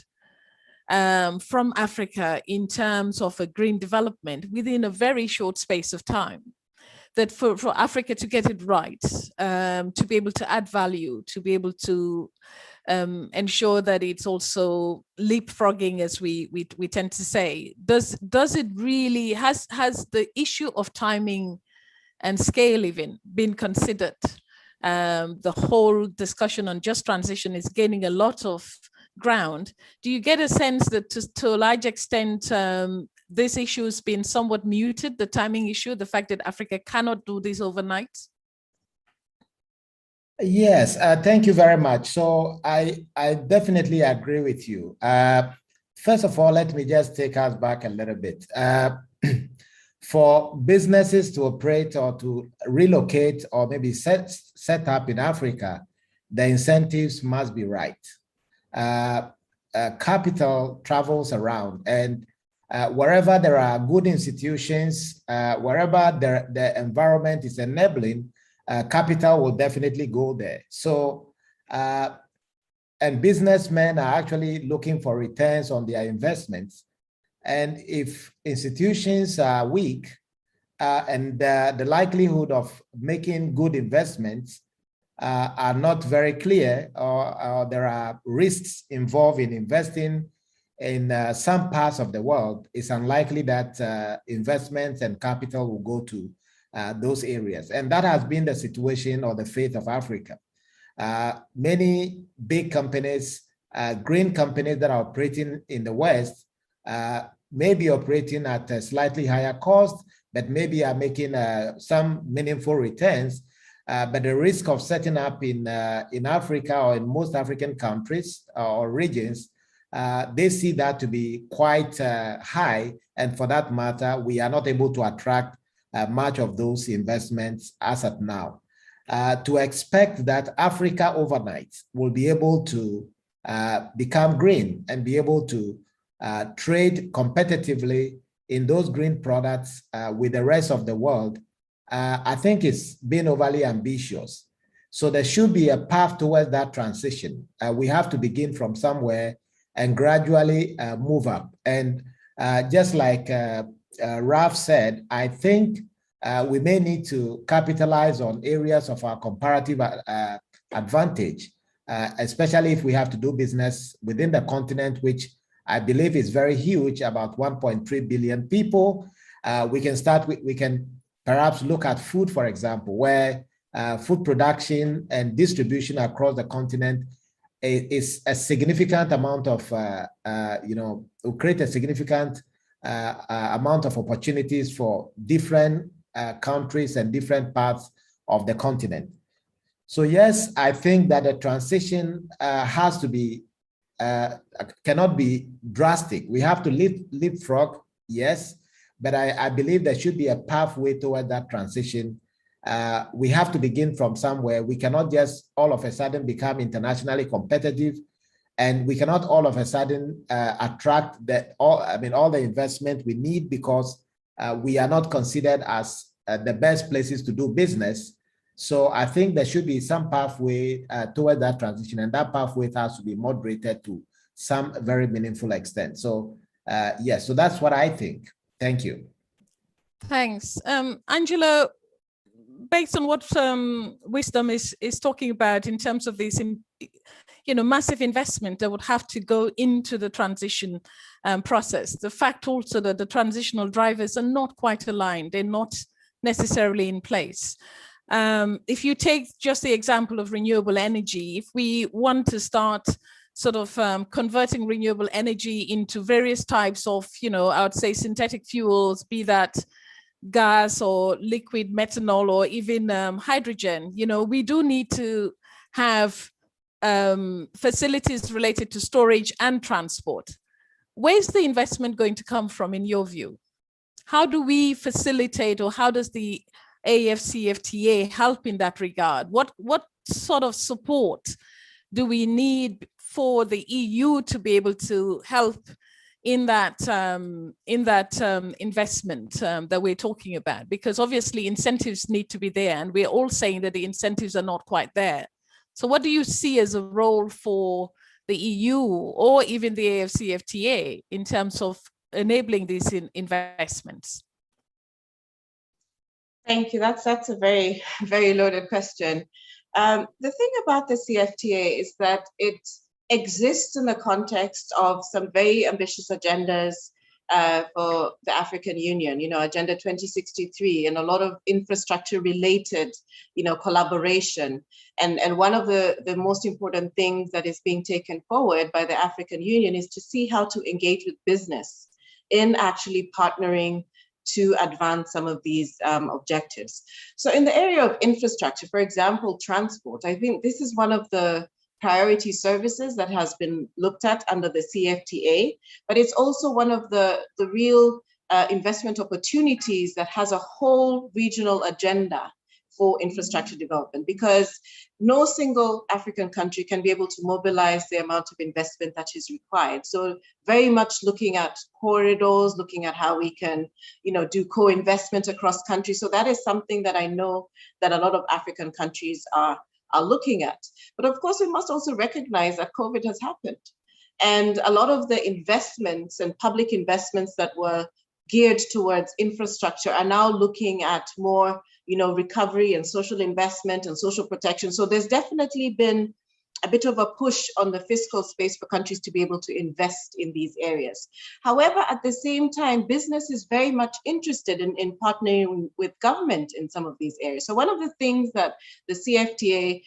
from Africa in terms of a green development within a very short space of time? That for Africa to get it right, to be able to add value, to be able to ensure that it's also leapfrogging, as we tend to say, does it really, has the issue of timing and scale even been considered? The whole discussion on just transition is gaining a lot of ground. Do you get a sense that to a large extent this issue has been somewhat muted, the timing issue, the fact that Africa cannot do this overnight? Yes, thank you very much. So I definitely agree with you. First of all, let me just take us back a little bit. For businesses to operate or to relocate or maybe set up in Africa, the incentives must be right. Capital travels around, and wherever there are good institutions, wherever the environment is enabling, capital will definitely go there. So, and businessmen are actually looking for returns on their investments. And if institutions are weak, and the likelihood of making good investments are not very clear, or there are risks involved in investing in some parts of the world, it's unlikely that investments and capital will go to those areas. And that has been the situation or the fate of Africa. Many big companies, green companies that are operating in the West may be operating at a slightly higher cost, but maybe are making some meaningful returns. But the risk of setting up in Africa or in most African countries or regions, they see that to be quite high. And for that matter, we are not able to attract much of those investments as of now. To expect that Africa overnight will be able to become green and be able to trade competitively in those green products with the rest of the world, I think it's been overly ambitious. So there should be a path towards that transition. We have to begin from somewhere and gradually move up. And just like Ralph said, I think we may need to capitalize on areas of our comparative advantage, especially if we have to do business within the continent, which I believe is very huge, about 1.3 billion people. We can perhaps look at food, for example, where food production and distribution across the continent is a significant amount of, will create a significant amount of opportunities for different countries and different parts of the continent. So yes, I think that the transition has to be, cannot be drastic. We have to leapfrog, yes, but I believe there should be a pathway toward that transition. We have to begin from somewhere. We cannot just all of a sudden become internationally competitive, and we cannot all of a sudden attract all the investment we need because we are not considered as the best places to do business. So I think there should be some pathway toward that transition, and that pathway has to be moderated to some very meaningful extent. So yes, so that's what I think. Thank you. Thanks. Angela, based on what Wisdom is talking about in terms of these, massive investment that would have to go into the transition process, the fact also that the transitional drivers are not quite aligned, they're not necessarily in place. If you take just the example of renewable energy, if we want to start sort of converting renewable energy into various types of, I would say synthetic fuels, be that gas or liquid methanol or even hydrogen, we do need to have facilities related to storage and transport. Where's the investment going to come from in your view? How do we facilitate, or how does the AfCFTA help in that regard? What sort of support do we need for the EU to be able to help in that investment that we're talking about? Because obviously incentives need to be there, and we're all saying that the incentives are not quite there. So what do you see as a role for the EU or even the AfCFTA in terms of enabling these investments? Thank you. That's a very, very loaded question. The thing about the CFTA is that it exists in the context of some very ambitious agendas for the African Union, Agenda 2063, and a lot of infrastructure related, collaboration. And one of the most important things that is being taken forward by the African Union is to see how to engage with business in actually partnering to advance some of these objectives. So in the area of infrastructure, for example, transport, I think this is one of the priority services that has been looked at under the CFTA, but it's also one of the real investment opportunities that has a whole regional agenda for infrastructure development, because no single African country can be able to mobilize the amount of investment that is required. So very much looking at corridors, looking at how we can, do co-investment across countries. So that is something that I know that a lot of African countries are looking at. But of course, we must also recognize that COVID has happened. And a lot of the investments and public investments that were geared towards infrastructure are now looking at more, recovery and social investment and social protection. So there's definitely been a bit of a push on the fiscal space for countries to be able to invest in these areas. However, at the same time, business is very much interested in partnering with government in some of these areas. So one of the things that the CFTA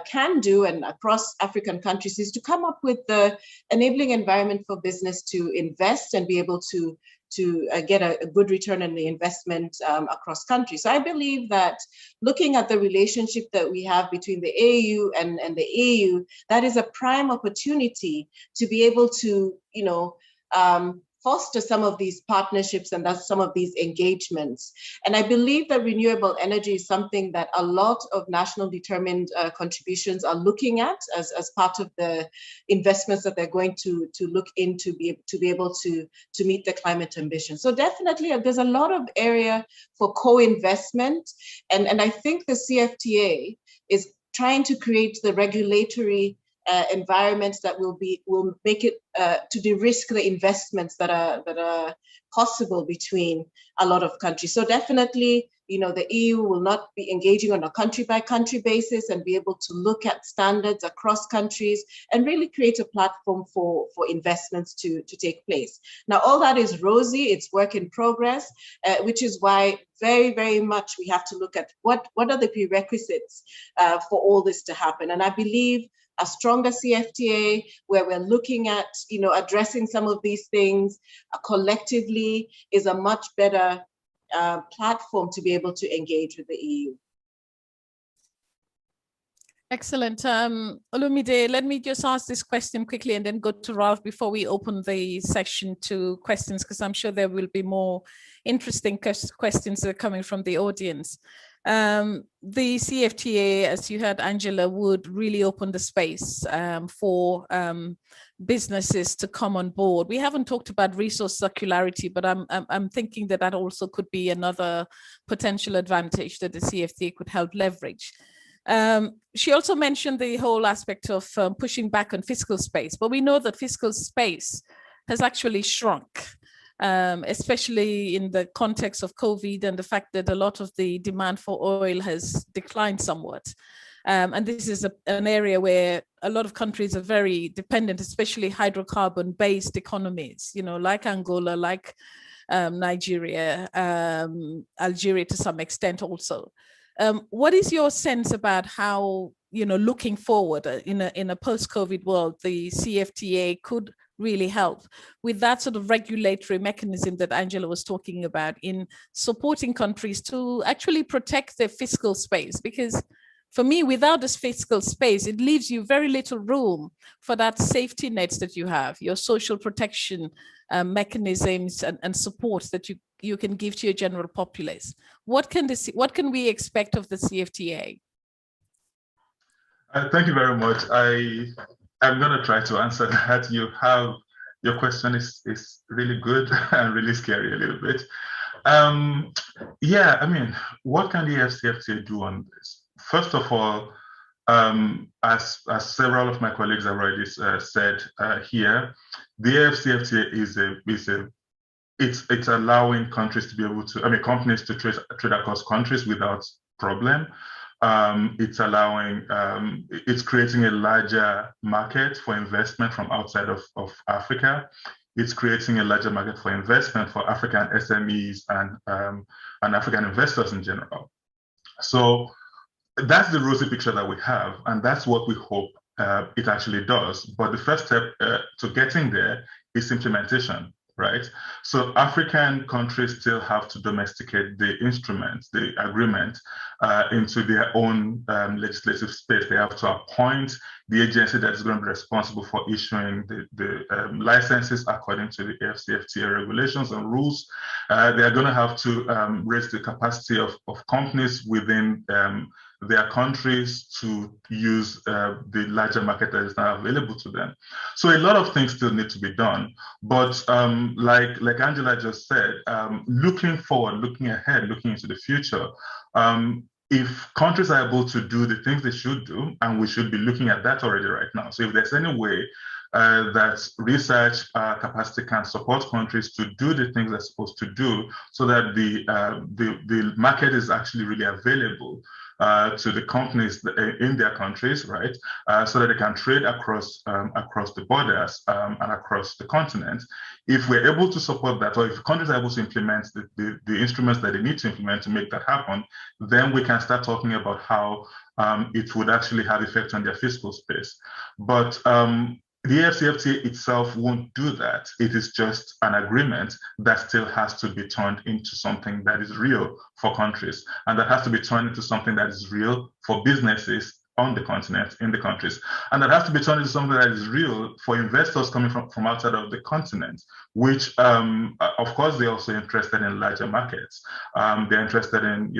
can do, and across African countries, is to come up with the enabling environment for business to invest and be able to get a good return on the investment across countries. So I believe that looking at the relationship that we have between the AU and the EU, that is a prime opportunity to be able to, foster some of these partnerships and that's some of these engagements. And I believe that renewable energy is something that a lot of national determined contributions are looking at as part of the investments that they're going to look into to be able to meet the climate ambition. So definitely there's a lot of area for co-investment. And I think the CFTA is trying to create the regulatory environments that will make it to de-risk the investments that are possible between a lot of countries. So definitely, the EU will not be engaging on a country-by-country basis and be able to look at standards across countries and really create a platform for investments to take place. Now, all that is rosy, it's work in progress, which is why very, very much we have to look at what are the prerequisites for all this to happen. And I believe a stronger CFTA where we're looking at, addressing some of these things collectively is a much better platform to be able to engage with the EU. Excellent. Olumide, let me just ask this question quickly and then go to Ralph before we open the session to questions, because I'm sure there will be more interesting questions that are coming from the audience. The CFTA, as you heard Angela, would really open the space for businesses to come on board. We haven't talked about resource circularity, but I'm thinking that also could be another potential advantage that the CFTA could help leverage. She also mentioned the whole aspect of pushing back on fiscal space, but we know that fiscal space has actually shrunk. Especially in the context of COVID and the fact that a lot of the demand for oil has declined somewhat. And this is an area where a lot of countries are very dependent, especially hydrocarbon-based economies, like Angola, like Nigeria, Algeria to some extent also. What is your sense about how, looking forward in a post-COVID world, the CFTA could really help with that sort of regulatory mechanism that Angela was talking about in supporting countries to actually protect their fiscal space? Because for me, without this fiscal space, it leaves you very little room for that safety nets that you have, your social protection mechanisms and support that you can give to your general populace. What can we expect of the CFTA? Thank you very much. I'm going to try to answer that. Your question is really good and really scary a little bit. What can the AfCFTA do on this? First of all, as several of my colleagues have already said here, the AfCFTA it's allowing countries to be able to, companies to trade across countries without problem. It's creating a larger market for investment from outside of Africa. It's creating a larger market for investment for African SMEs and African investors in general. So that's the rosy picture that we have, and that's what we hope it actually does. But the first step to getting there is implementation. Right? So African countries still have to domesticate the instruments, the agreement, into their own legislative space. They have to appoint the agency that is going to be responsible for issuing the licenses according to the AfCFTA regulations and rules. They are going to have to raise the capacity of companies within their countries to use the larger market that is now available to them. So a lot of things still need to be done. But like Angela just said, looking forward, looking ahead, looking into the future, if countries are able to do the things they should do, and we should be looking at that already right now. So if there's any way that research capacity can support countries to do the things they're supposed to do, so that the market is actually really available to the companies in their countries, right? So that they can trade across the borders and across the continent. If we're able to support that, or if countries are able to implement the instruments that they need to implement to make that happen, then we can start talking about how it would actually have effect on their fiscal space. But the AfCFTA itself won't do that. It is just an agreement that still has to be turned into something that is real for countries, and that has to be turned into something that is real for businesses on the continent, in the countries. And that has to be turned into something that is real for investors coming from outside of the continent, which, of course, they're also interested in larger markets. They're interested in,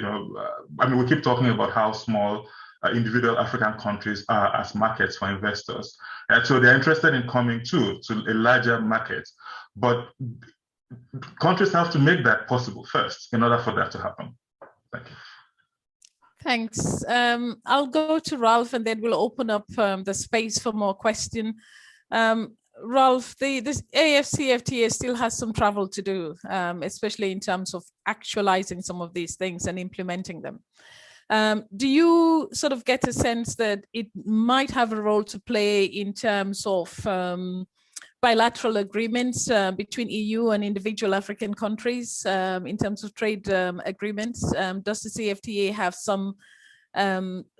I mean, we keep talking about how small individual African countries are as markets for investors. And so they're interested in coming to a larger market. But countries have to make that possible first in order for that to happen. Thank you. Thanks. I'll go to Ralph, and then we'll open up the space for more questions. Ralph, this AfCFTA still has some travel to do, especially in terms of actualizing some of these things and implementing them. Do you sort of get a sense that it might have a role to play in terms of bilateral agreements between EU and individual African countries in terms of trade agreements? Does the CFTA have some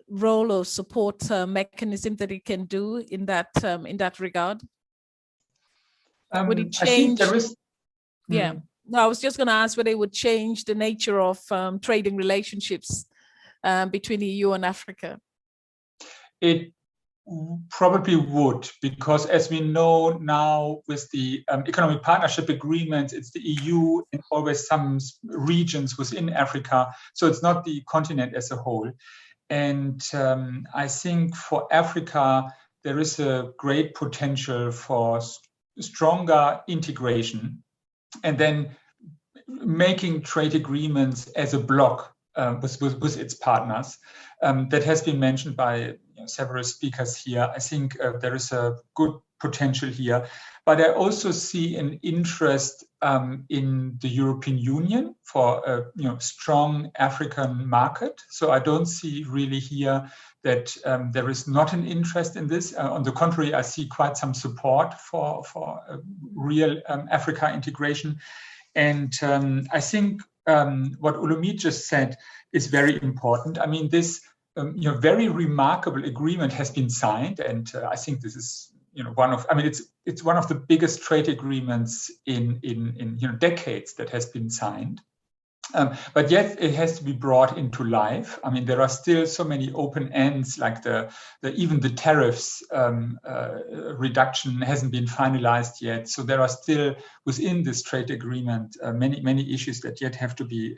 role or support mechanism that it can do in that regard? Would it change? I think there is. Yeah. No, I was just going to ask whether it would change the nature of trading relationships between the EU and Africa. It probably would, because as we know now with the economic partnership agreements, it's the EU and always some regions within Africa. So it's not the continent as a whole. And I think for Africa, there is a great potential for stronger integration, and then making trade agreements as a bloc with its partners. That has been mentioned by several speakers here. I think there is a good potential here, but I also see an interest in the European Union for a strong African market. So I don't see really here that there is not an interest in this. On the contrary, I see quite some support for real Africa integration. And I think what Olumide just said is very important. I mean, this very remarkable agreement has been signed, and I think this is it's one of the biggest trade agreements in decades that has been signed. But yet it has to be brought into life. I mean, there are still so many open ends, like even the tariffs reduction hasn't been finalized yet. So there are still within this trade agreement many issues that yet have to be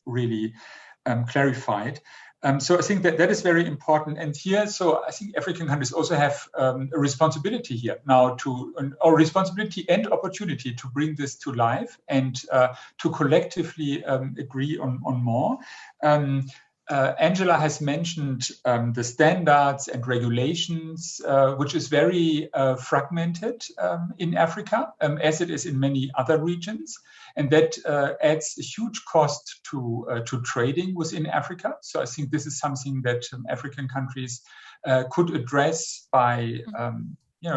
really clarified. So I think that is very important. And here, so I think African countries also have a responsibility here now or responsibility and opportunity to bring this to life and to collectively agree on more. Angela has mentioned the standards and regulations, which is very fragmented in Africa, as it is in many other regions. And that adds a huge cost to trading within Africa. So I think this is something that African countries could address by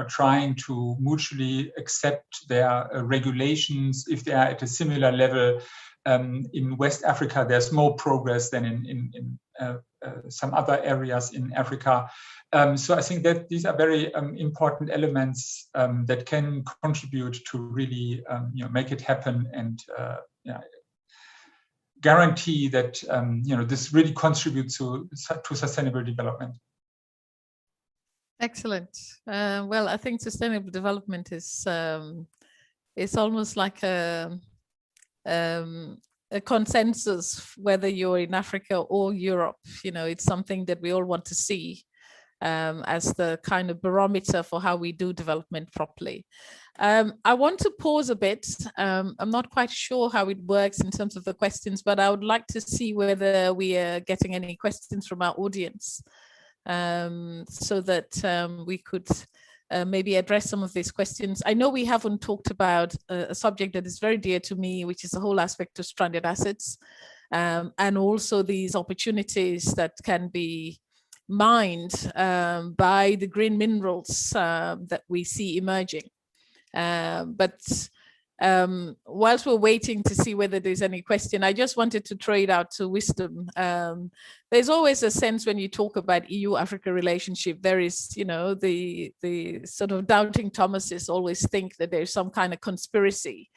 trying to mutually accept their regulations if they are at a similar level. In West Africa, there's more progress than in some other areas in Africa. So I think that these are very important elements that can contribute to really make it happen and guarantee that this really contributes to sustainable development. Excellent. Well, I think sustainable development is almost like a consensus, whether you're in Africa or Europe. It's something that we all want to see as the kind of barometer for how we do development properly. I want to pause a bit. I'm not quite sure how it works in terms of the questions, but I would like to see whether we are getting any questions from our audience so that we could maybe address some of these questions. I know we haven't talked about a subject that is very dear to me, which is the whole aspect of stranded assets, and also these opportunities that can be mined by the green minerals that we see emerging. But whilst we're waiting to see whether there's any question, I just wanted to throw it out to Wisdom. There's always a sense when you talk about EU-Africa relationship, there is, you know, the sort of doubting Thomases always think that there's some kind of conspiracy.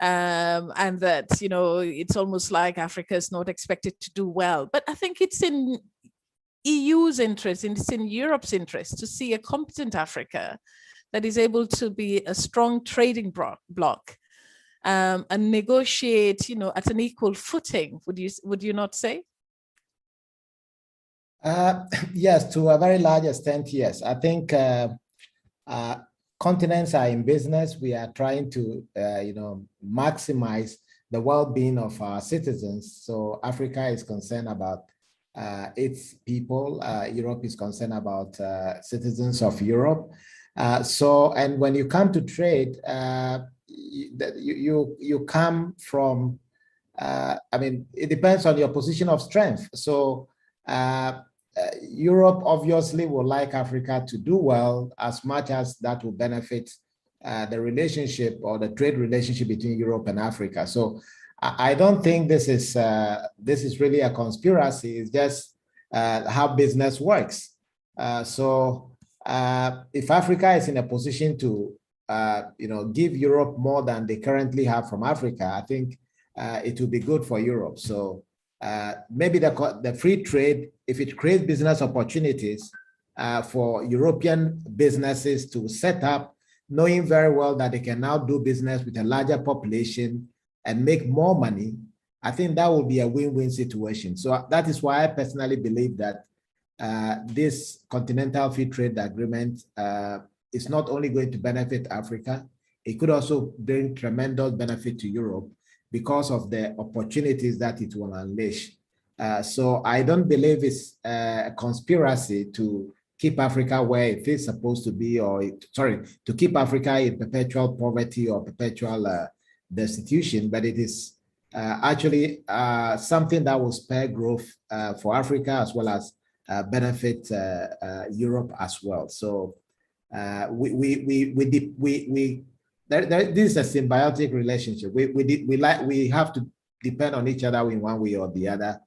And that, you know, it's almost like Africa is not expected to do well. But I think it's in EU's interest, it's in Europe's interest to see a competent Africa that is able to be a strong trading bloc and negotiate, you know, at an equal footing. Would you not say? Yes, to a very large extent, yes. I think continents are in business. We are trying to, you know, maximize the well-being of our citizens. So Africa is concerned about its people. Europe is concerned about citizens of Europe. And when you come to trade, you come from, I mean, it depends on your position of strength. So Europe obviously would like Africa to do well as much as that will benefit the relationship or the trade relationship between Europe and Africa. So I don't think this is really a conspiracy. It's just how business works. So if Africa is in a position to you know, give Europe more than they currently have from Africa, I think it will be good for Europe. So maybe the free trade, if it creates business opportunities for European businesses to set up, knowing very well that they can now do business with a larger population and make more money, I think that will be a win-win situation. So that is why I personally believe that this continental free trade agreement is not only going to benefit Africa, it could also bring tremendous benefit to Europe because of the opportunities that it will unleash. So I don't believe it's a conspiracy to keep Africa where it is supposed to be, or to keep Africa in perpetual poverty or perpetual destitution, but it is actually something that will spur growth for Africa as well as benefit Europe as well. So this is a symbiotic relationship. We have to depend on each other in one way or the other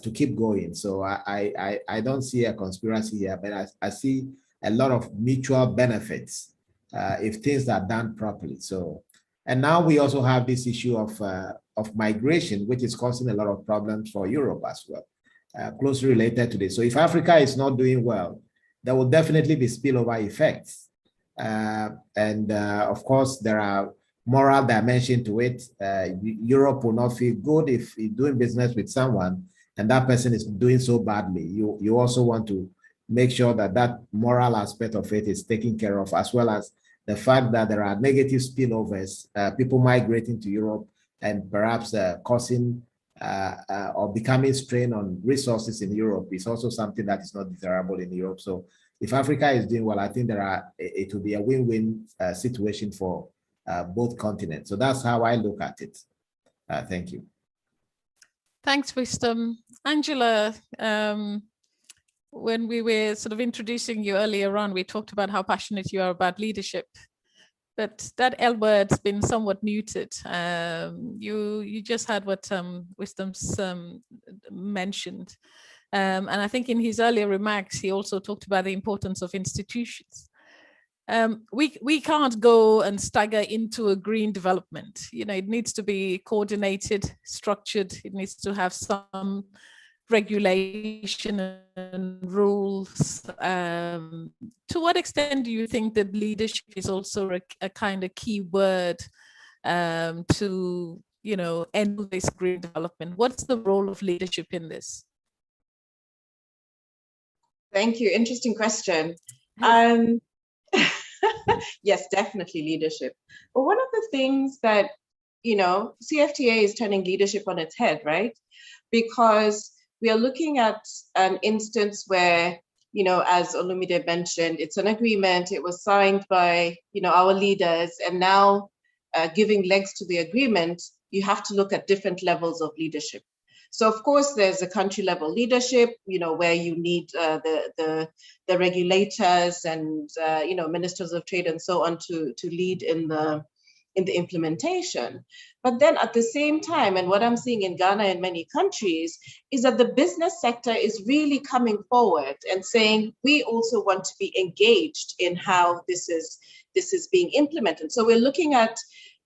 to keep going. So I don't see a conspiracy here, but I see a lot of mutual benefits if things are done properly. So, and now we also have this issue of migration, which is causing a lot of problems for Europe as well, closely related to this. So if Africa is not doing well, there will definitely be spillover effects. Of course, there are moral dimension to it. Europe will not feel good if you're doing business with someone and that person is doing so badly. You also want to make sure that that moral aspect of it is taken care of, as well as the fact that there are negative spillovers, people migrating to Europe and perhaps causing or becoming strain on resources in Europe is also something that is not desirable in Europe. So if Africa is doing well, I think it will be a win-win situation for both continents. So that's how I look at it. Thank you. Thanks, Wisdom. Angela, when we were sort of introducing you earlier on, we talked about how passionate you are about leadership, but that L word's been somewhat muted. You just had what Wisdom's mentioned. And I think in his earlier remarks, he also talked about the importance of institutions. We can't go and stagger into a green development. You know, it needs to be coordinated, structured. It needs to have some regulation and rules. To what extent do you think that leadership is also a kind of key word to, you know, end this green development? What's the role of leadership in this? Thank you. Interesting question. Yes, definitely leadership. But one of the things that, you know, CFTA is turning leadership on its head, right? Because we are looking at an instance where as Olumide mentioned, it's an agreement. It was signed by, our leaders, and now giving legs to the agreement, you have to look at different levels of leadership. So of course, there's a country level leadership, where you need the regulators and ministers of trade and so on to lead in the implementation. But then at the same time, and what I'm seeing in Ghana and many countries, is that the business sector is really coming forward and saying, we also want to be engaged in how this is being implemented. So we're looking at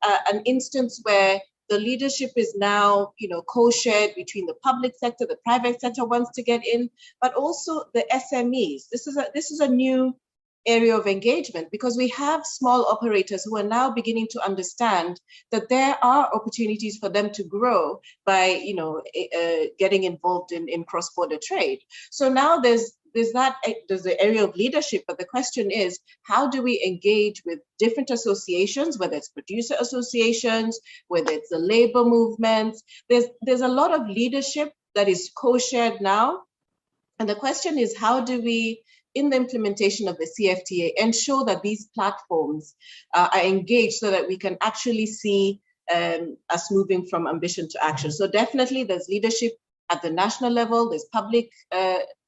an instance where the leadership is now, co-shared between the public sector, the private sector wants to get in, but also the SMEs. This is a new area of engagement, because we have small operators who are now beginning to understand that there are opportunities for them to grow by, getting involved in cross-border trade. So now there's the area of leadership, but the question is, how do we engage with different associations, whether it's producer associations, whether it's the labor movements? There's a lot of leadership that is co-shared now. And the question is, how do we, in the implementation of the CFTA, ensure that these platforms are engaged so that we can actually see us moving from ambition to action? So definitely there's leadership at the national level, there's public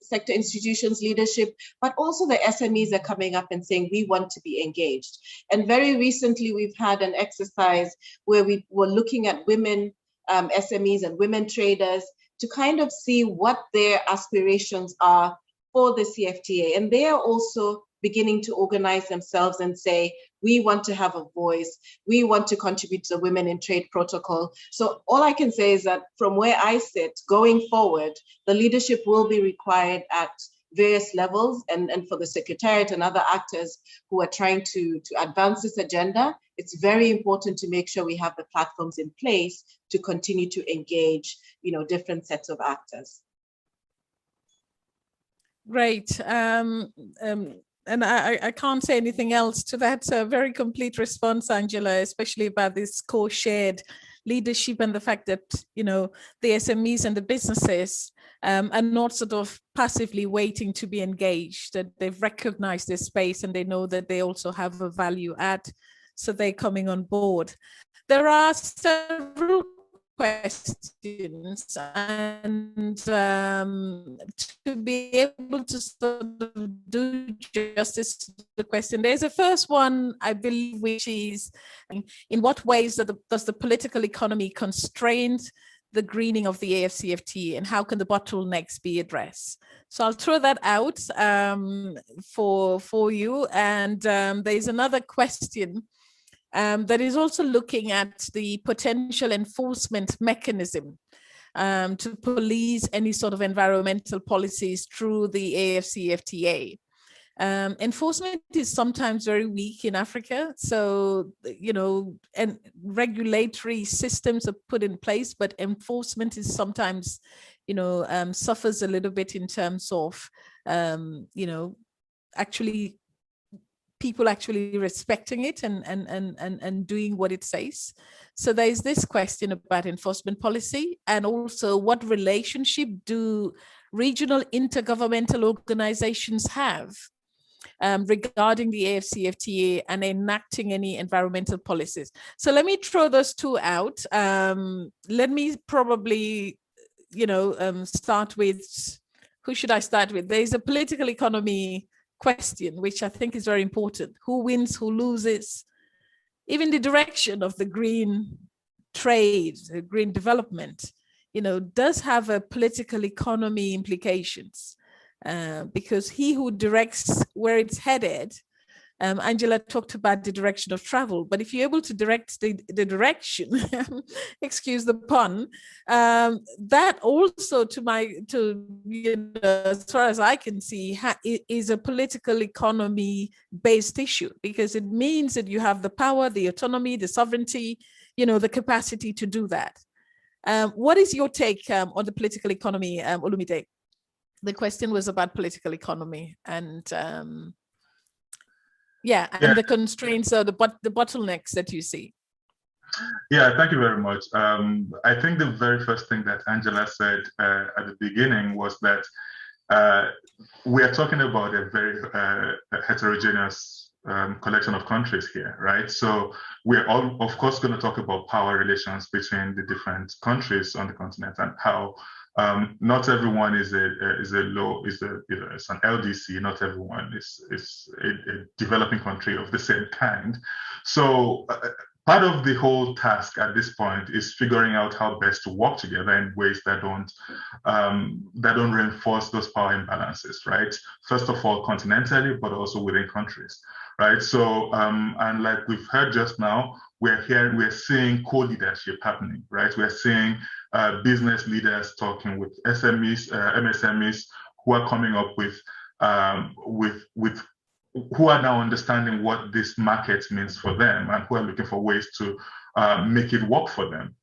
sector institutions leadership, but also the SMEs are coming up and saying, we want to be engaged. And very recently, we've had an exercise where we were looking at women SMEs and women traders to kind of see what their aspirations are for the CFTA. And they are also beginning to organize themselves and say, we want to have a voice, we want to contribute to the Women in Trade Protocol. So all I can say is that from where I sit, going forward, the leadership will be required at various levels, and for the Secretariat and other actors who are trying to advance this agenda, it's very important to make sure we have the platforms in place to continue to engage, different sets of actors. Great. And I can't say anything else to that. A very complete response, Angela, especially about this co-shared leadership and the fact that, the SMEs and the businesses are not sort of passively waiting to be engaged, that they've recognized this space and they know that they also have a value add, so they're coming on board. There are several questions, and to be able to sort of do justice to the question, there's a first one, I believe, which is, in what ways does the political economy constrain the greening of the AfCFTA, and how can the bottlenecks be addressed? So I'll throw that out for you. And there's another question that is also looking at the potential enforcement mechanism to police any sort of environmental policies through the AfCFTA. Enforcement is sometimes very weak in Africa. So, and regulatory systems are put in place, but enforcement is sometimes, suffers a little bit in terms of, people actually respecting it and doing what it says. So there's this question about enforcement policy, and also what relationship do regional intergovernmental organizations have regarding the AfCFTA and enacting any environmental policies. So let me throw those two out. Let me probably, start with, who should I start with? There's a political economy question, which I think is very important. Who wins, who loses? Even the direction of the green trade, green development, does have a political economy implications, because he who directs where it's headed, Angela talked about the direction of travel, but if you're able to direct the direction, excuse the pun, that also, as far as I can see, is a political economy based issue, because it means that you have the power, the autonomy, the sovereignty, the capacity to do that. What is your take on the political economy, Olumide? The question was about political economy and the constraints or the bottlenecks that you see. Yeah, thank you very much. I think the very first thing that Angela said at the beginning was that we are talking about a very heterogeneous collection of countries here, right? So we're all, of course, going to talk about power relations between the different countries on the continent and how not everyone is an LDC. Not everyone is a developing country of the same kind. So part of the whole task at this point is figuring out how best to work together in ways that don't reinforce those power imbalances, right? First of all, continentally, but also within countries, right? So, and like we've heard just now, we're seeing co-leadership happening, right? We're seeing business leaders talking with SMEs, MSMEs, who are coming up with who are now understanding what this market means for them and who are looking for ways to make it work for them.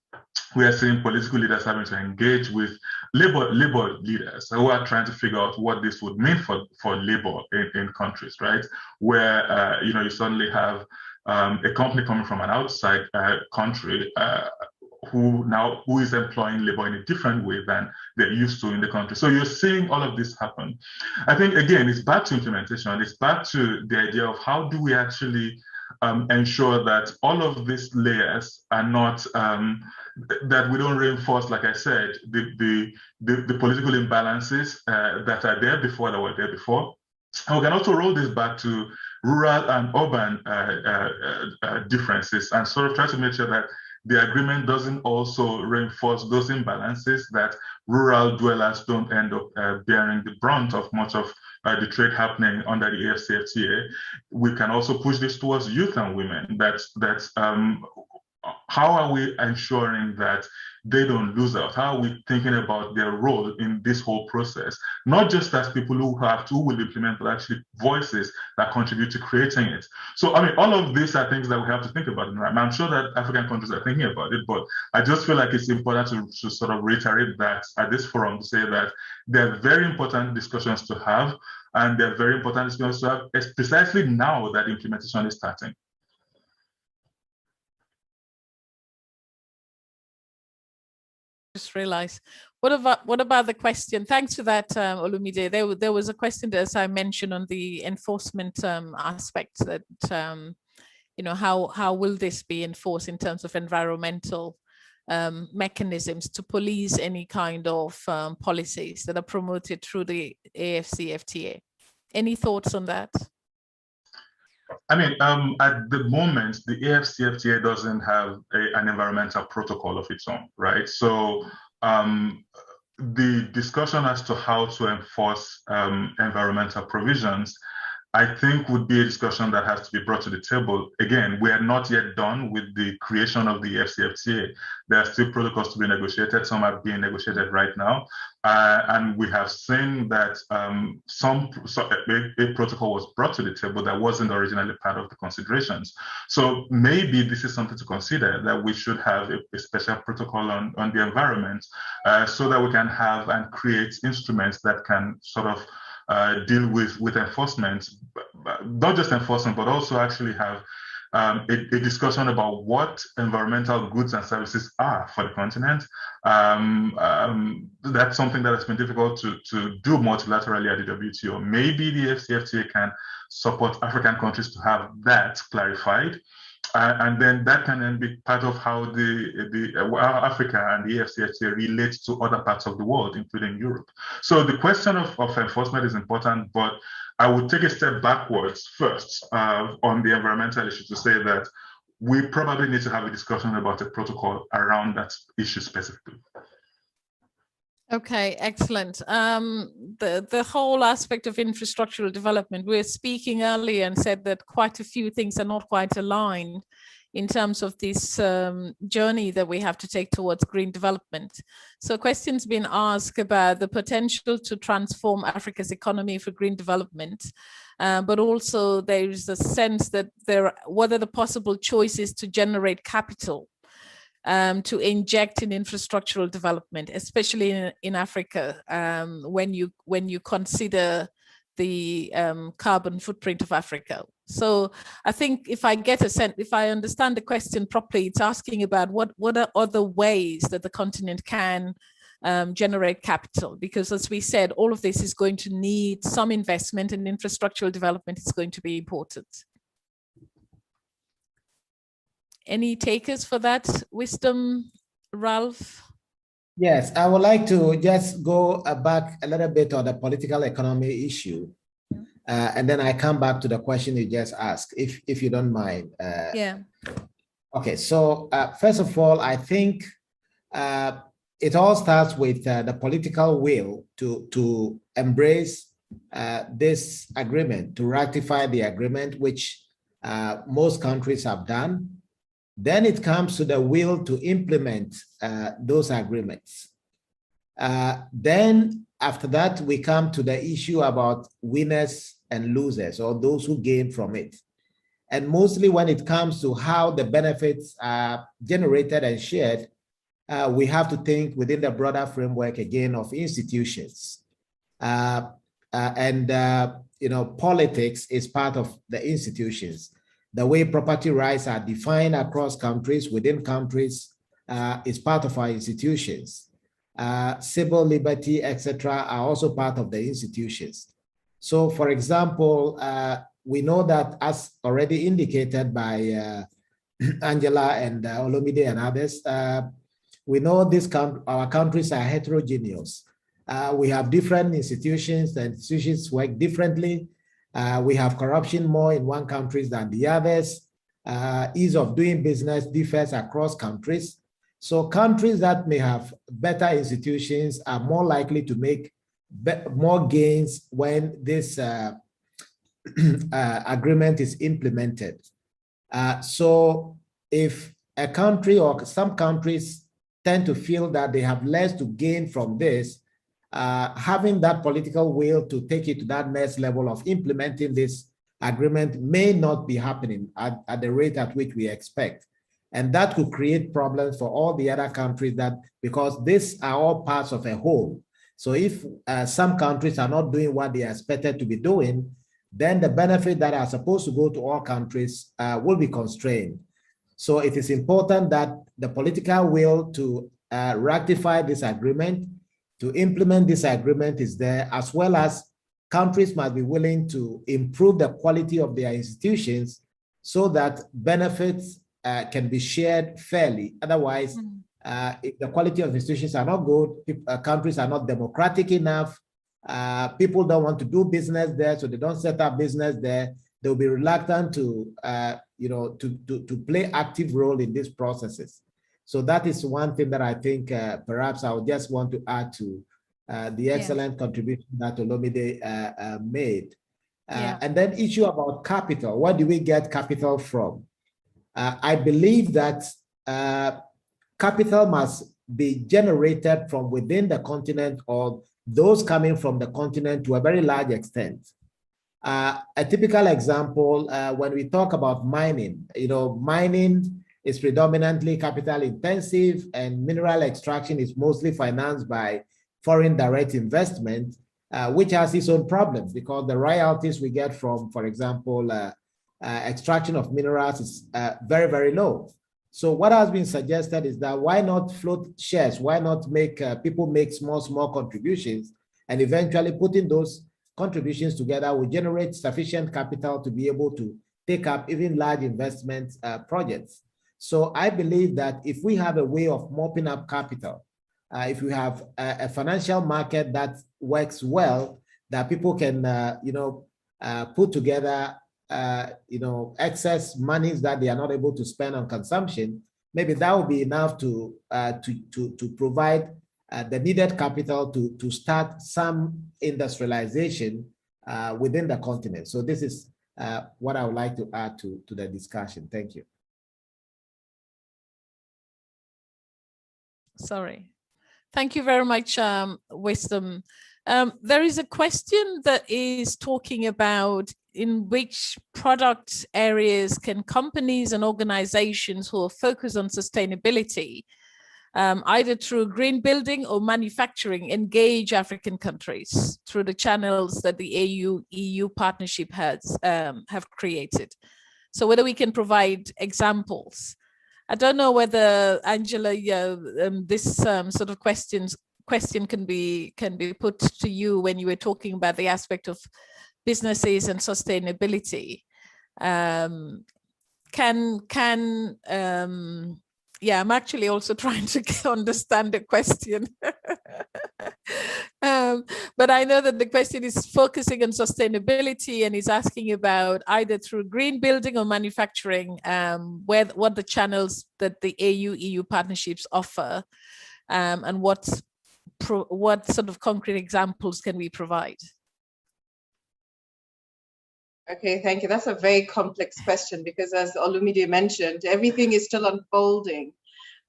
We are seeing political leaders having to engage with labor leaders who are trying to figure out what this would mean for labor in countries, right? Where you suddenly have a company coming from an outside country who is employing labor in a different way than they're used to in the country. So you're seeing all of this happen. I think, again, it's back to implementation. It's back to the idea of how do we actually ensure that all of these layers are not, that we don't reinforce, like I said, the political imbalances that are there before, that were there before. And we can also roll this back to rural and urban differences and sort of try to make sure that the agreement doesn't also reinforce those imbalances, that rural dwellers don't end up bearing the brunt of much of the trade happening under the AfCFTA. We can also push this towards youth and women. How are we ensuring that they don't lose out? How are we thinking about their role in this whole process? Not just as people who will implement, but actually voices that contribute to creating it. So, I mean, all of these are things that we have to think about. And I'm sure that African countries are thinking about it, but I just feel like it's important to sort of reiterate that at this forum, to say that they're very important discussions to have, and they're very important discussions to have precisely now that implementation is starting. Just realized. What about the question? Thanks for that, Olumide. There was a question, as I mentioned, on the enforcement aspect, that how will this be enforced in terms of environmental mechanisms to police any kind of policies that are promoted through the AfCFTA? Any thoughts on that? I mean, at the moment, the AfCFTA doesn't have an environmental protocol of its own, right? So the discussion as to how to enforce environmental provisions, I think, would be a discussion that has to be brought to the table. Again, we are not yet done with the creation of the AfCFTA. There are still protocols to be negotiated. Some are being negotiated right now. And we have seen that a protocol was brought to the table that wasn't originally part of the considerations. So maybe this is something to consider, that we should have a special protocol on the environment so that we can have and create instruments that can sort of deal with enforcement, not just enforcement, but also actually have a discussion about what environmental goods and services are for the continent. That's something that has been difficult to do multilaterally at the WTO. Maybe the AfCFTA can support African countries to have that clarified. And then that can then be part of how Africa and the AfCFTA relates to other parts of the world, including Europe. So the question of enforcement is important, but I would take a step backwards first on the environmental issue to say that we probably need to have a discussion about a protocol around that issue specifically. Okay, excellent. The whole aspect of infrastructural development, we were speaking earlier and said that quite a few things are not quite aligned in terms of this journey that we have to take towards green development. So questions been asked about the potential to transform Africa's economy for green development, but also there is a sense that what are the possible choices to generate capital to inject in infrastructural development, especially in Africa, when you consider the carbon footprint of Africa. So I think if I understand the question properly, it's asking about what are other ways that the continent can generate capital, because as we said, all of this is going to need some investment, and infrastructural development is going to be important. Any takers for that? Wisdom, Ralph? Yes, I would like to just go back a little bit on the political economy issue. And then I come back to the question you just asked, if you don't mind. Yeah. Okay, so first of all, I think it all starts with the political will to embrace this agreement, to ratify the agreement, which most countries have done. Then it comes to the will to implement those agreements. Then after that, we come to the issue about winners and losers, or those who gain from it. And mostly when it comes to how the benefits are generated and shared, we have to think within the broader framework again of institutions. Politics is part of the institutions. The way property rights are defined across countries, within countries, is part of our institutions. Civil liberty, etc., are also part of the institutions. So, for example, we know that, as already indicated by Angela and Olomide and others, we know our countries are heterogeneous. We have different institutions. The institutions work differently. We have corruption more in one country than the others. Ease of doing business differs across countries. So countries that may have better institutions are more likely to make more gains when this agreement is implemented. So if a country or some countries tend to feel that they have less to gain from this, having that political will to take it to that next level of implementing this agreement may not be happening at the rate at which we expect. And that could create problems for all the other countries, because these are all parts of a whole. So if some countries are not doing what they are expected to be doing, then the benefits that are supposed to go to all countries will be constrained. So it is important that the political will to ratify this agreement, to implement this agreement is there, as well as countries must be willing to improve the quality of their institutions so that benefits can be shared fairly. Otherwise, if the quality of institutions are not good, countries are not democratic enough, people don't want to do business there, so they don't set up business there, they'll be reluctant to play active role in these processes. So that is one thing that I think perhaps I would just want to add to the excellent contribution that Olomide made. And then issue about capital. Where do we get capital from? I believe that capital must be generated from within the continent, or those coming from the continent to a very large extent. A typical example, when we talk about mining, mining is predominantly capital intensive, and mineral extraction is mostly financed by foreign direct investment, which has its own problems, because the royalties we get from, for example, extraction of minerals is very, very low. So what has been suggested is that why not float shares? Why not make people make small contributions, and eventually putting those contributions together will generate sufficient capital to be able to take up even large investment projects. So I believe that if we have a way of mopping up capital, if we have a financial market that works well, that people can, put together, excess monies that they are not able to spend on consumption, maybe that will be enough to provide the needed capital to start some industrialization within the continent. So this is what I would like to add to the discussion. Thank you. Sorry. Thank you very much, Wisdom. There is a question that is talking about in which product areas can companies and organizations who are focused on sustainability, either through green building or manufacturing, engage African countries through the channels that the EU partnership has have created. So whether we can provide examples. I don't know whether, Angela, this sort of questions question can be put to you when you were talking about the aspect of businesses and sustainability. Yeah, I'm actually also trying to understand the question. But I know that the question is focusing on sustainability and is asking about either through green building or manufacturing, what the channels that the AU-EU partnerships offer, and what sort of concrete examples can we provide? Okay, thank you. That's a very complex question because, as Olumide mentioned, everything is still unfolding.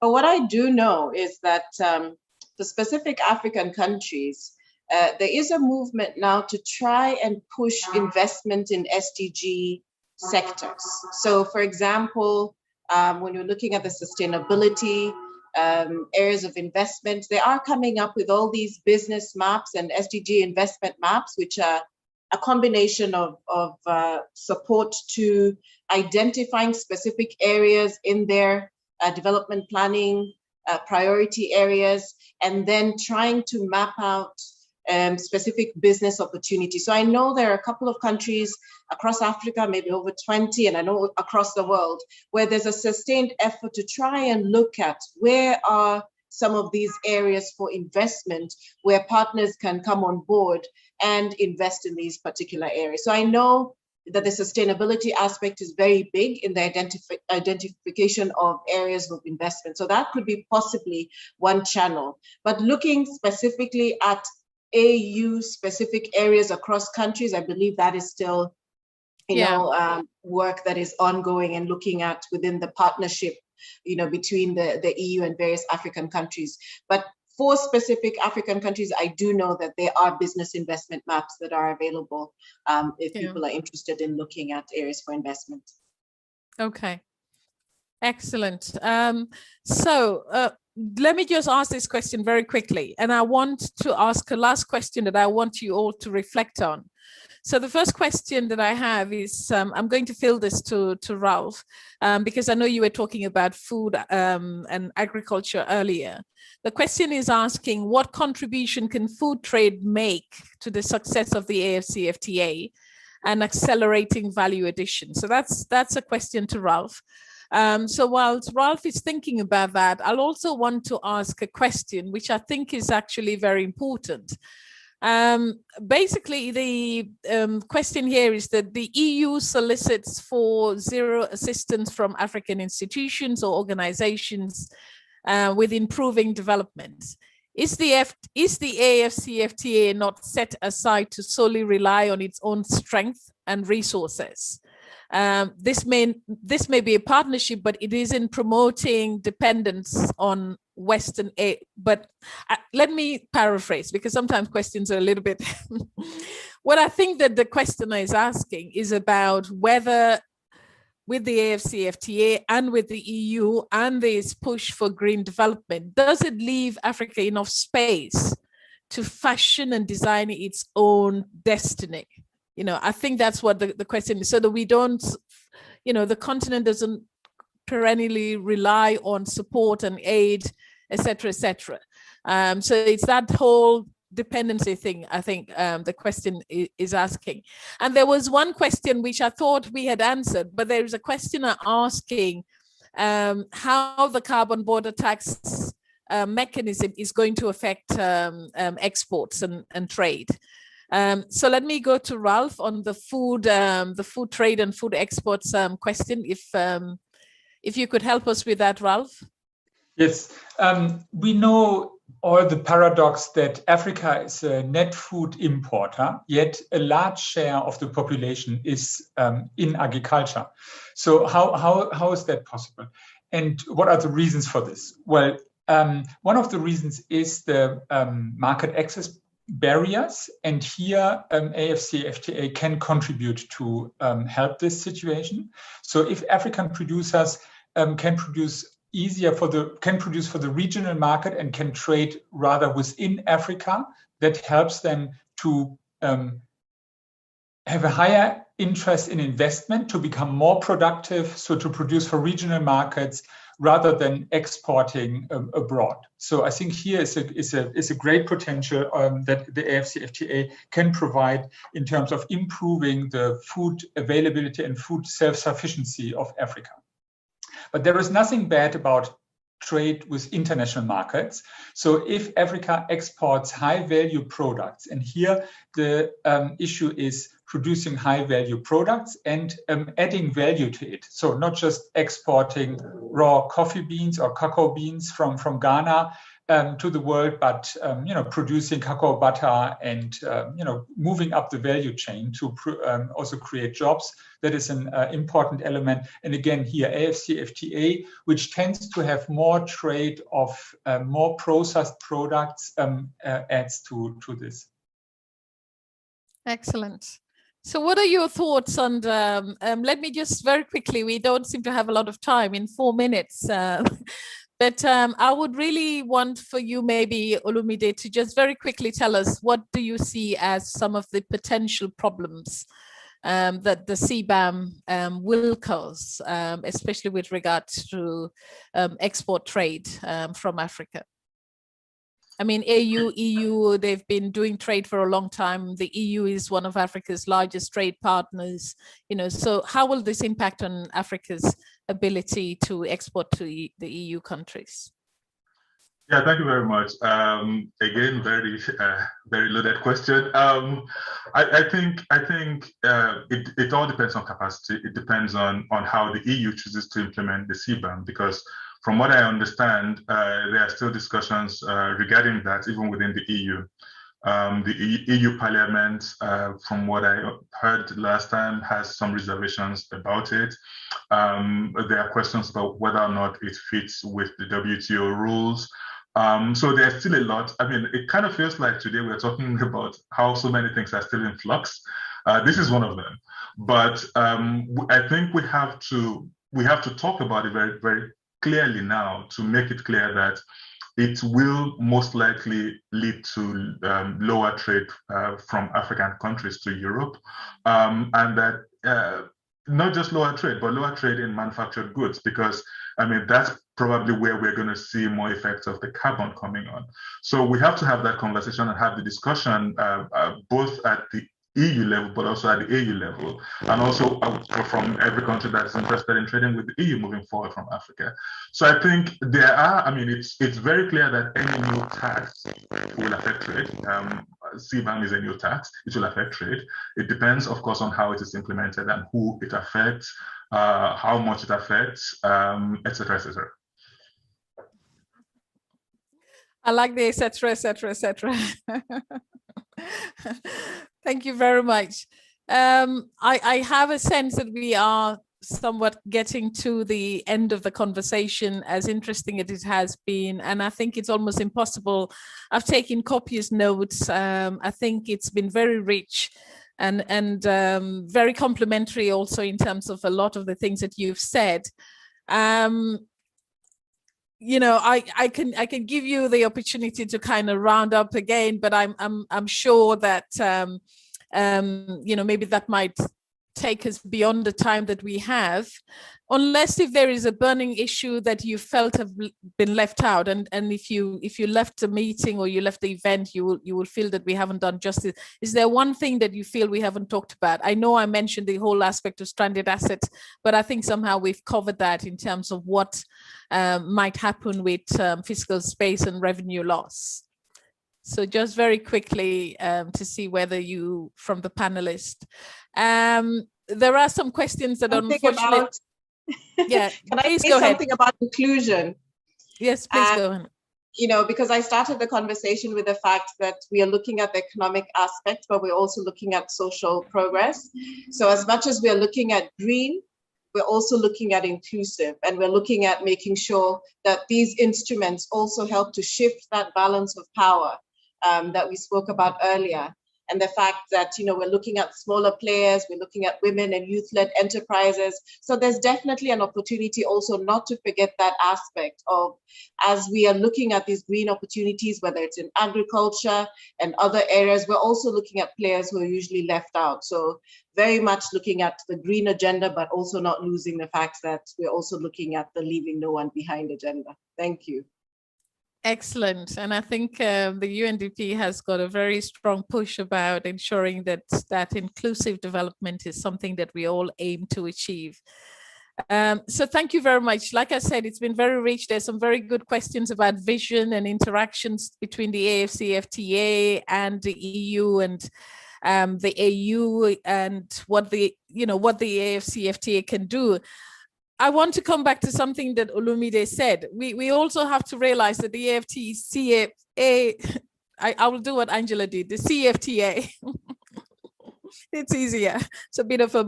But what I do know is that the specific African countries, there is a movement now to try and push investment in SDG sectors. So, for example, when you're looking at the sustainability areas of investment, they are coming up with all these business maps and SDG investment maps, which are a combination of support to identifying specific areas in their development planning, priority areas, and then trying to map out specific business opportunities. So I know there are a couple of countries across Africa, maybe over 20, and I know across the world, where there's a sustained effort to try and look at where are some of these areas for investment where partners can come on board and invest in these particular areas. So I know that the sustainability aspect is very big in the identification of areas of investment. So that could be possibly one channel. But looking specifically at AU specific areas across countries, I believe that is still, work that is ongoing and looking at within the partnership, between the EU and various African countries. But for specific African countries, I do know that there are business investment maps that are available if people are interested in looking at areas for investment. Okay, excellent. So let me just ask this question very quickly. And I want to ask a last question that I want you all to reflect on. So the first question that I have is, I'm going to fill this to Ralph, because I know you were talking about food and agriculture earlier. The question is asking, what contribution can food trade make to the success of the AfCFTA and accelerating value addition? So that's a question to Ralph. So whilst Ralph is thinking about that, I'll also want to ask a question, which I think is actually very important. Basically, the question here is that the EU solicits for zero assistance from African institutions or organizations with improving development. Is the AfCFTA not set aside to solely rely on its own strength and resources? This may be a partnership, but it is in promoting dependence on Western aid. But let me paraphrase, because sometimes questions are a little bit. What I think that the questioner is asking is about whether with the AfCFTA and with the EU and this push for green development, does it leave Africa enough space to fashion and design its own destiny? I think that's what the question is, so that we don't, the continent doesn't perennially rely on support and aid, et cetera, et cetera. So it's that whole dependency thing, I think the question is asking. And there was one question which I thought we had answered, but there is a questioner asking how the carbon border tax mechanism is going to affect exports and trade. So let me go to Ralph on the food trade and food exports question. If you could help us with that, Ralph. Yes, we know all the paradox that Africa is a net food importer, yet a large share of the population is in agriculture. So how is that possible? And what are the reasons for this? Well, one of the reasons is the market access barriers, and here AfCFTA can contribute to help this situation. So if African producers can produce for the regional market and can trade rather within Africa, that helps them to have a higher interest in investment to become more productive, so to produce for regional markets rather than exporting abroad. So I think here is a great potential that the AfCFTA can provide in terms of improving the food availability and food self-sufficiency of Africa. But there is nothing bad about trade with international markets. So if Africa exports high value products, and here the issue is producing high value products and adding value to it. So not just exporting raw coffee beans or cocoa beans from Ghana to the world, but producing cocoa butter and moving up the value chain to also create jobs. That is an important element. And again, here AfCFTA, which tends to have more trade of more processed products, adds to this. Excellent. So what are your thoughts on, let me just very quickly, we don't seem to have a lot of time in 4 minutes, but I would really want for you maybe, Olumide, to just very quickly tell us, what do you see as some of the potential problems that the CBAM will cause, especially with regards to export trade from Africa? I mean, EU, they've been doing trade for a long time. The EU is one of Africa's largest trade partners, so how will this impact on Africa's ability to export to the EU countries? Yeah, thank you very much. Again, very loaded question. I think it all depends on capacity. It depends on how the EU chooses to implement the CBAM, because from what I understand, there are still discussions regarding that even within the EU. The EU Parliament, from what I heard last time, has some reservations about it. There are questions about whether or not it fits with the WTO rules. So there's still a lot. I mean, it kind of feels like today we're talking about how so many things are still in flux. This is one of them. But I think we have to talk about it very, very clearly now to make it clear that it will most likely lead to lower trade from African countries to Europe, and that not just lower trade, but lower trade in manufactured goods, because I mean, that's probably where we're going to see more effects of the carbon coming on. So we have to have that conversation and have the discussion both at the EU level, but also at the AU level, and also from every country that's interested in trading with the EU moving forward from Africa. So I think it's very clear that any new tax will affect trade. CBAM is a new tax, it will affect trade. It depends, of course, on how it is implemented and who it affects, how much it affects, etc., etc. I like the etc., etc., etc. Thank you very much. I have a sense that we are somewhat getting to the end of the conversation, as interesting as it has been. And I think it's almost impossible. I've taken copious notes. I think it's been very rich and very complimentary also in terms of a lot of the things that you've said. I can give you the opportunity to kind of round up again, but I'm sure that maybe that might take us beyond the time that we have, unless if there is a burning issue that you felt have been left out, and if you left the meeting or you left the event, you will feel that we haven't done justice. Is there one thing that you feel we haven't talked about? I know I mentioned the whole aspect of stranded assets, but I think somehow we've covered that in terms of what might happen with fiscal space and revenue loss. So just very quickly to see whether you, from the panelist, there are some questions that unfortunately. Yeah, can I say something about inclusion? Yes, please go ahead. Because I started the conversation with the fact that we are looking at the economic aspect, but we're also looking at social progress. So as much as we're looking at green, we're also looking at inclusive, and we're looking at making sure that these instruments also help to shift that balance of power that we spoke about earlier. and the fact that, we're looking at smaller players, we're looking at women and youth-led enterprises. So there's definitely an opportunity also not to forget that aspect of, as we are looking at these green opportunities, whether it's in agriculture and other areas, we're also looking at players who are usually left out. So very much looking at the green agenda, but also not losing the fact that we're also looking at the leaving no one behind agenda. Thank you. Excellent. And I think the UNDP has got a very strong push about ensuring that inclusive development is something that we all aim to achieve. So thank you very much. Like I said, it's been very rich. There's some very good questions about vision and interactions between the AfCFTA and the EU and the AU, and what the AfCFTA can do. I want to come back to something that Olumide said. We also have to realize that the AfCFTA, I will do what Angela did, the CFTA. It's easier. It's a bit of a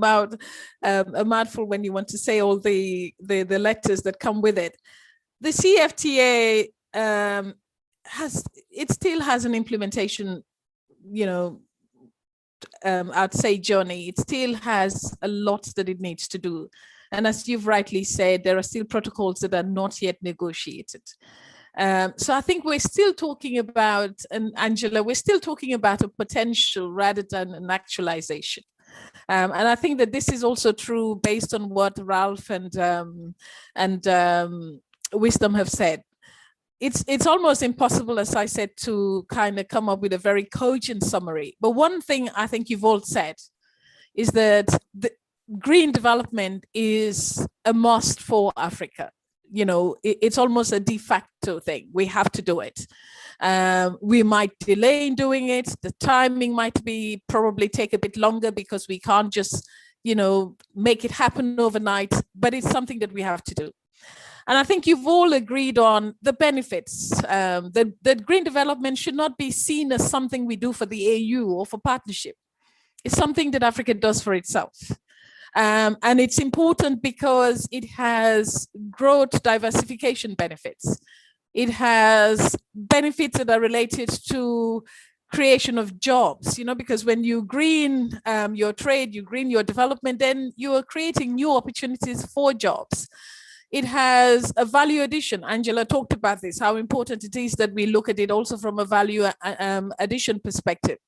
mouthful when you want to say all the letters that come with it. The CFTA still has an implementation, I'd say journey. It still has a lot that it needs to do. And as you've rightly said, there are still protocols that are not yet negotiated. So I think we're still talking about, and Angela, we're still talking about a potential rather than an actualization. And I think that this is also true based on what Ralph and Wisdom have said. It's almost impossible, as I said, to kind of come up with a very cogent summary. But one thing I think you've all said is that the green development is a must for Africa. It's almost a de facto thing. We have to do it. We might delay in doing it. The timing might probably take a bit longer because we can't just, make it happen overnight, but it's something that we have to do. And I think you've all agreed on the benefits, that green development should not be seen as something we do for the AU or for partnership. It's something that Africa does for itself. And it's important because it has growth diversification benefits. It has benefits that are related to creation of jobs, because when you green your trade, you green your development, then you are creating new opportunities for jobs. It has a value addition. Angela talked about this, how important it is that we look at it also from a value addition perspective.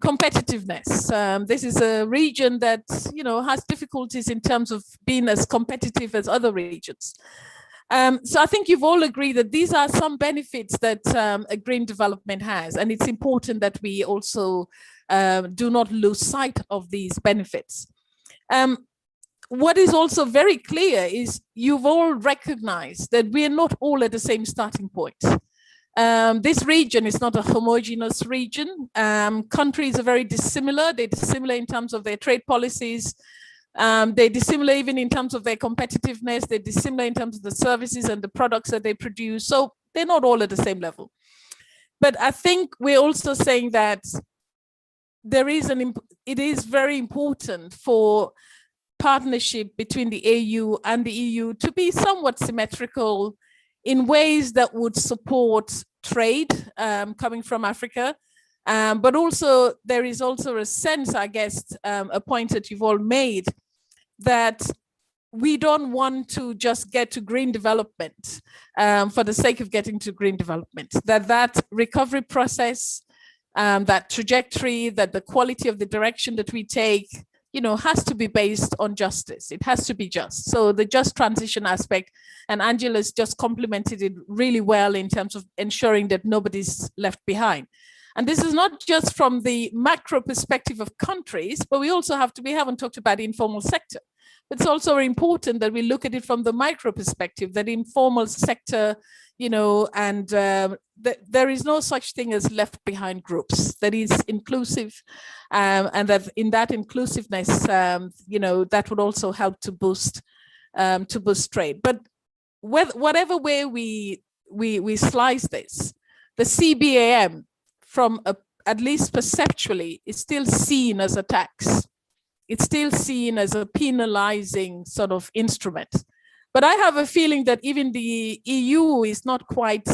Competitiveness. This is a region that, has difficulties in terms of being as competitive as other regions. So I think you've all agreed that these are some benefits that a green development has, and it's important that we also do not lose sight of these benefits. What is also very clear is you've all recognized that we are not all at the same starting point. This region is not a homogeneous region. Countries are very dissimilar. They're dissimilar in terms of their trade policies. They're dissimilar even in terms of their competitiveness. They're dissimilar in terms of the services and the products that they produce. So they're not all at the same level. But I think we're also saying that it is very important for partnership between the AU and the EU to be somewhat symmetrical in ways that would support trade coming from Africa. But also there is also a sense, I guess, a point that you've all made, that we don't want to just get to green development for the sake of getting to green development, that recovery process, that trajectory, that the quality of the direction that we take, has to be based on justice. It has to be just. So the just transition aspect, and Angela's just complemented it really well in terms of ensuring that nobody's left behind. And this is not just from the macro perspective of countries, but we haven't talked about the informal sector. It's also important that we look at it from the micro perspective, that informal sector, and there is no such thing as left behind groups, that is inclusive, and that in that inclusiveness, that would also help to boost trade. But whatever way we slice this, the CBAM, from at least perceptually, is still seen as a tax. It's still seen as a penalizing sort of instrument. But I have a feeling that even the EU is not quite,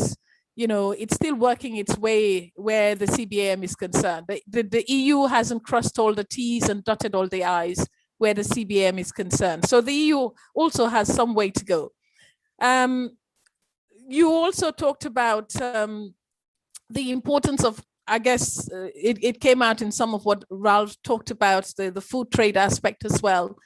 it's still working its way where the CBAM is concerned. The EU hasn't crossed all the T's and dotted all the I's where the CBAM is concerned. So the EU also has some way to go. You also talked about the importance of, I guess, it came out in some of what Ralph talked about, the food trade aspect as well.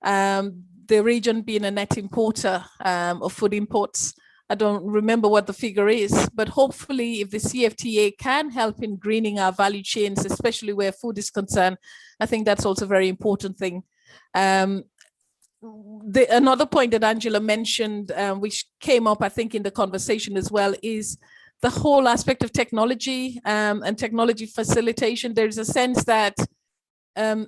The region being a net importer of food imports. I don't remember what the figure is, but hopefully if the CFTA can help in greening our value chains, especially where food is concerned, I think that's also a very important thing. Another point that Angela mentioned, which came up, I think, in the conversation as well, is the whole aspect of technology and technology facilitation. There's a sense that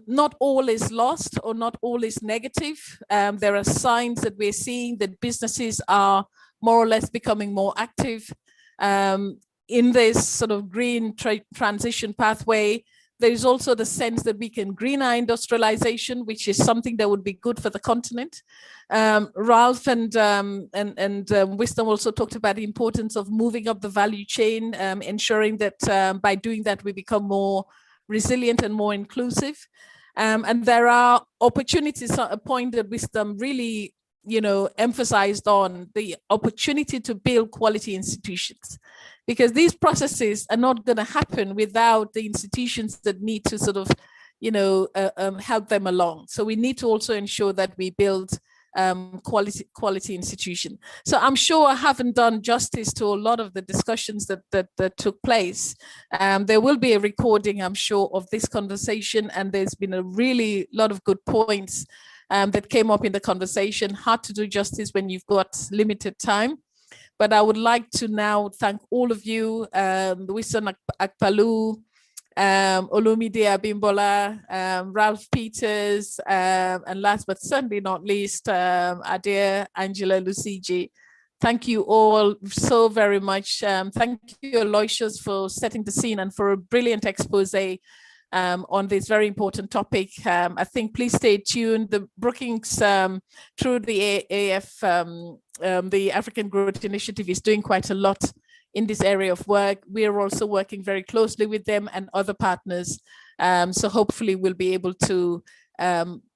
not all is lost or not all is negative. There are signs that we're seeing that businesses are more or less becoming more active in this sort of green transition pathway. There is also the sense that we can green our industrialization, which is something that would be good for the continent. Ralph and Wisdom also talked about the importance of moving up the value chain, ensuring that by doing that, we become more resilient and more inclusive. And there are opportunities, a point that Wisdom really emphasized on, the opportunity to build quality institutions, because these processes are not going to happen without the institutions that need to sort of, help them along. So we need to also ensure that we build quality institution. So I'm sure I haven't done justice to a lot of the discussions that took place. There will be a recording, I'm sure, of this conversation, and there's been a really lot of good points that came up in the conversation. Hard to do justice when you've got limited time. But I would like to now thank all of you, Wisdom Akpalu, Olumide Abimbola, Ralph Peters, and last but certainly not least, our dear Angela Lucigi. Thank you all so very much. Thank you, Aloysius, for setting the scene and for a brilliant expose on this very important topic. I think please stay tuned. The Brookings through the the African Growth Initiative is doing quite a lot in this area of work. We are also working very closely with them and other partners. So hopefully we'll be able to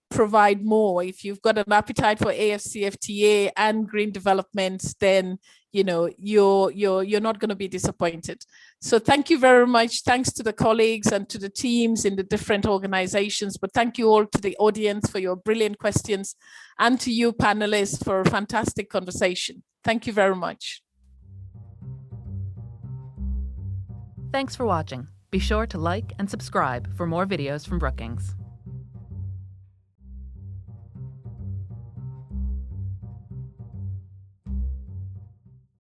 provide more. If you've got an appetite for AfCFTA and green development, then you're not going to be disappointed. So thank you very much. Thanks to the colleagues and to the teams in the different organizations, but thank you all to the audience for your brilliant questions, and to you panelists for a fantastic conversation. Thank you very much. Thanks for watching. Be sure to like and subscribe for more videos from Brookings.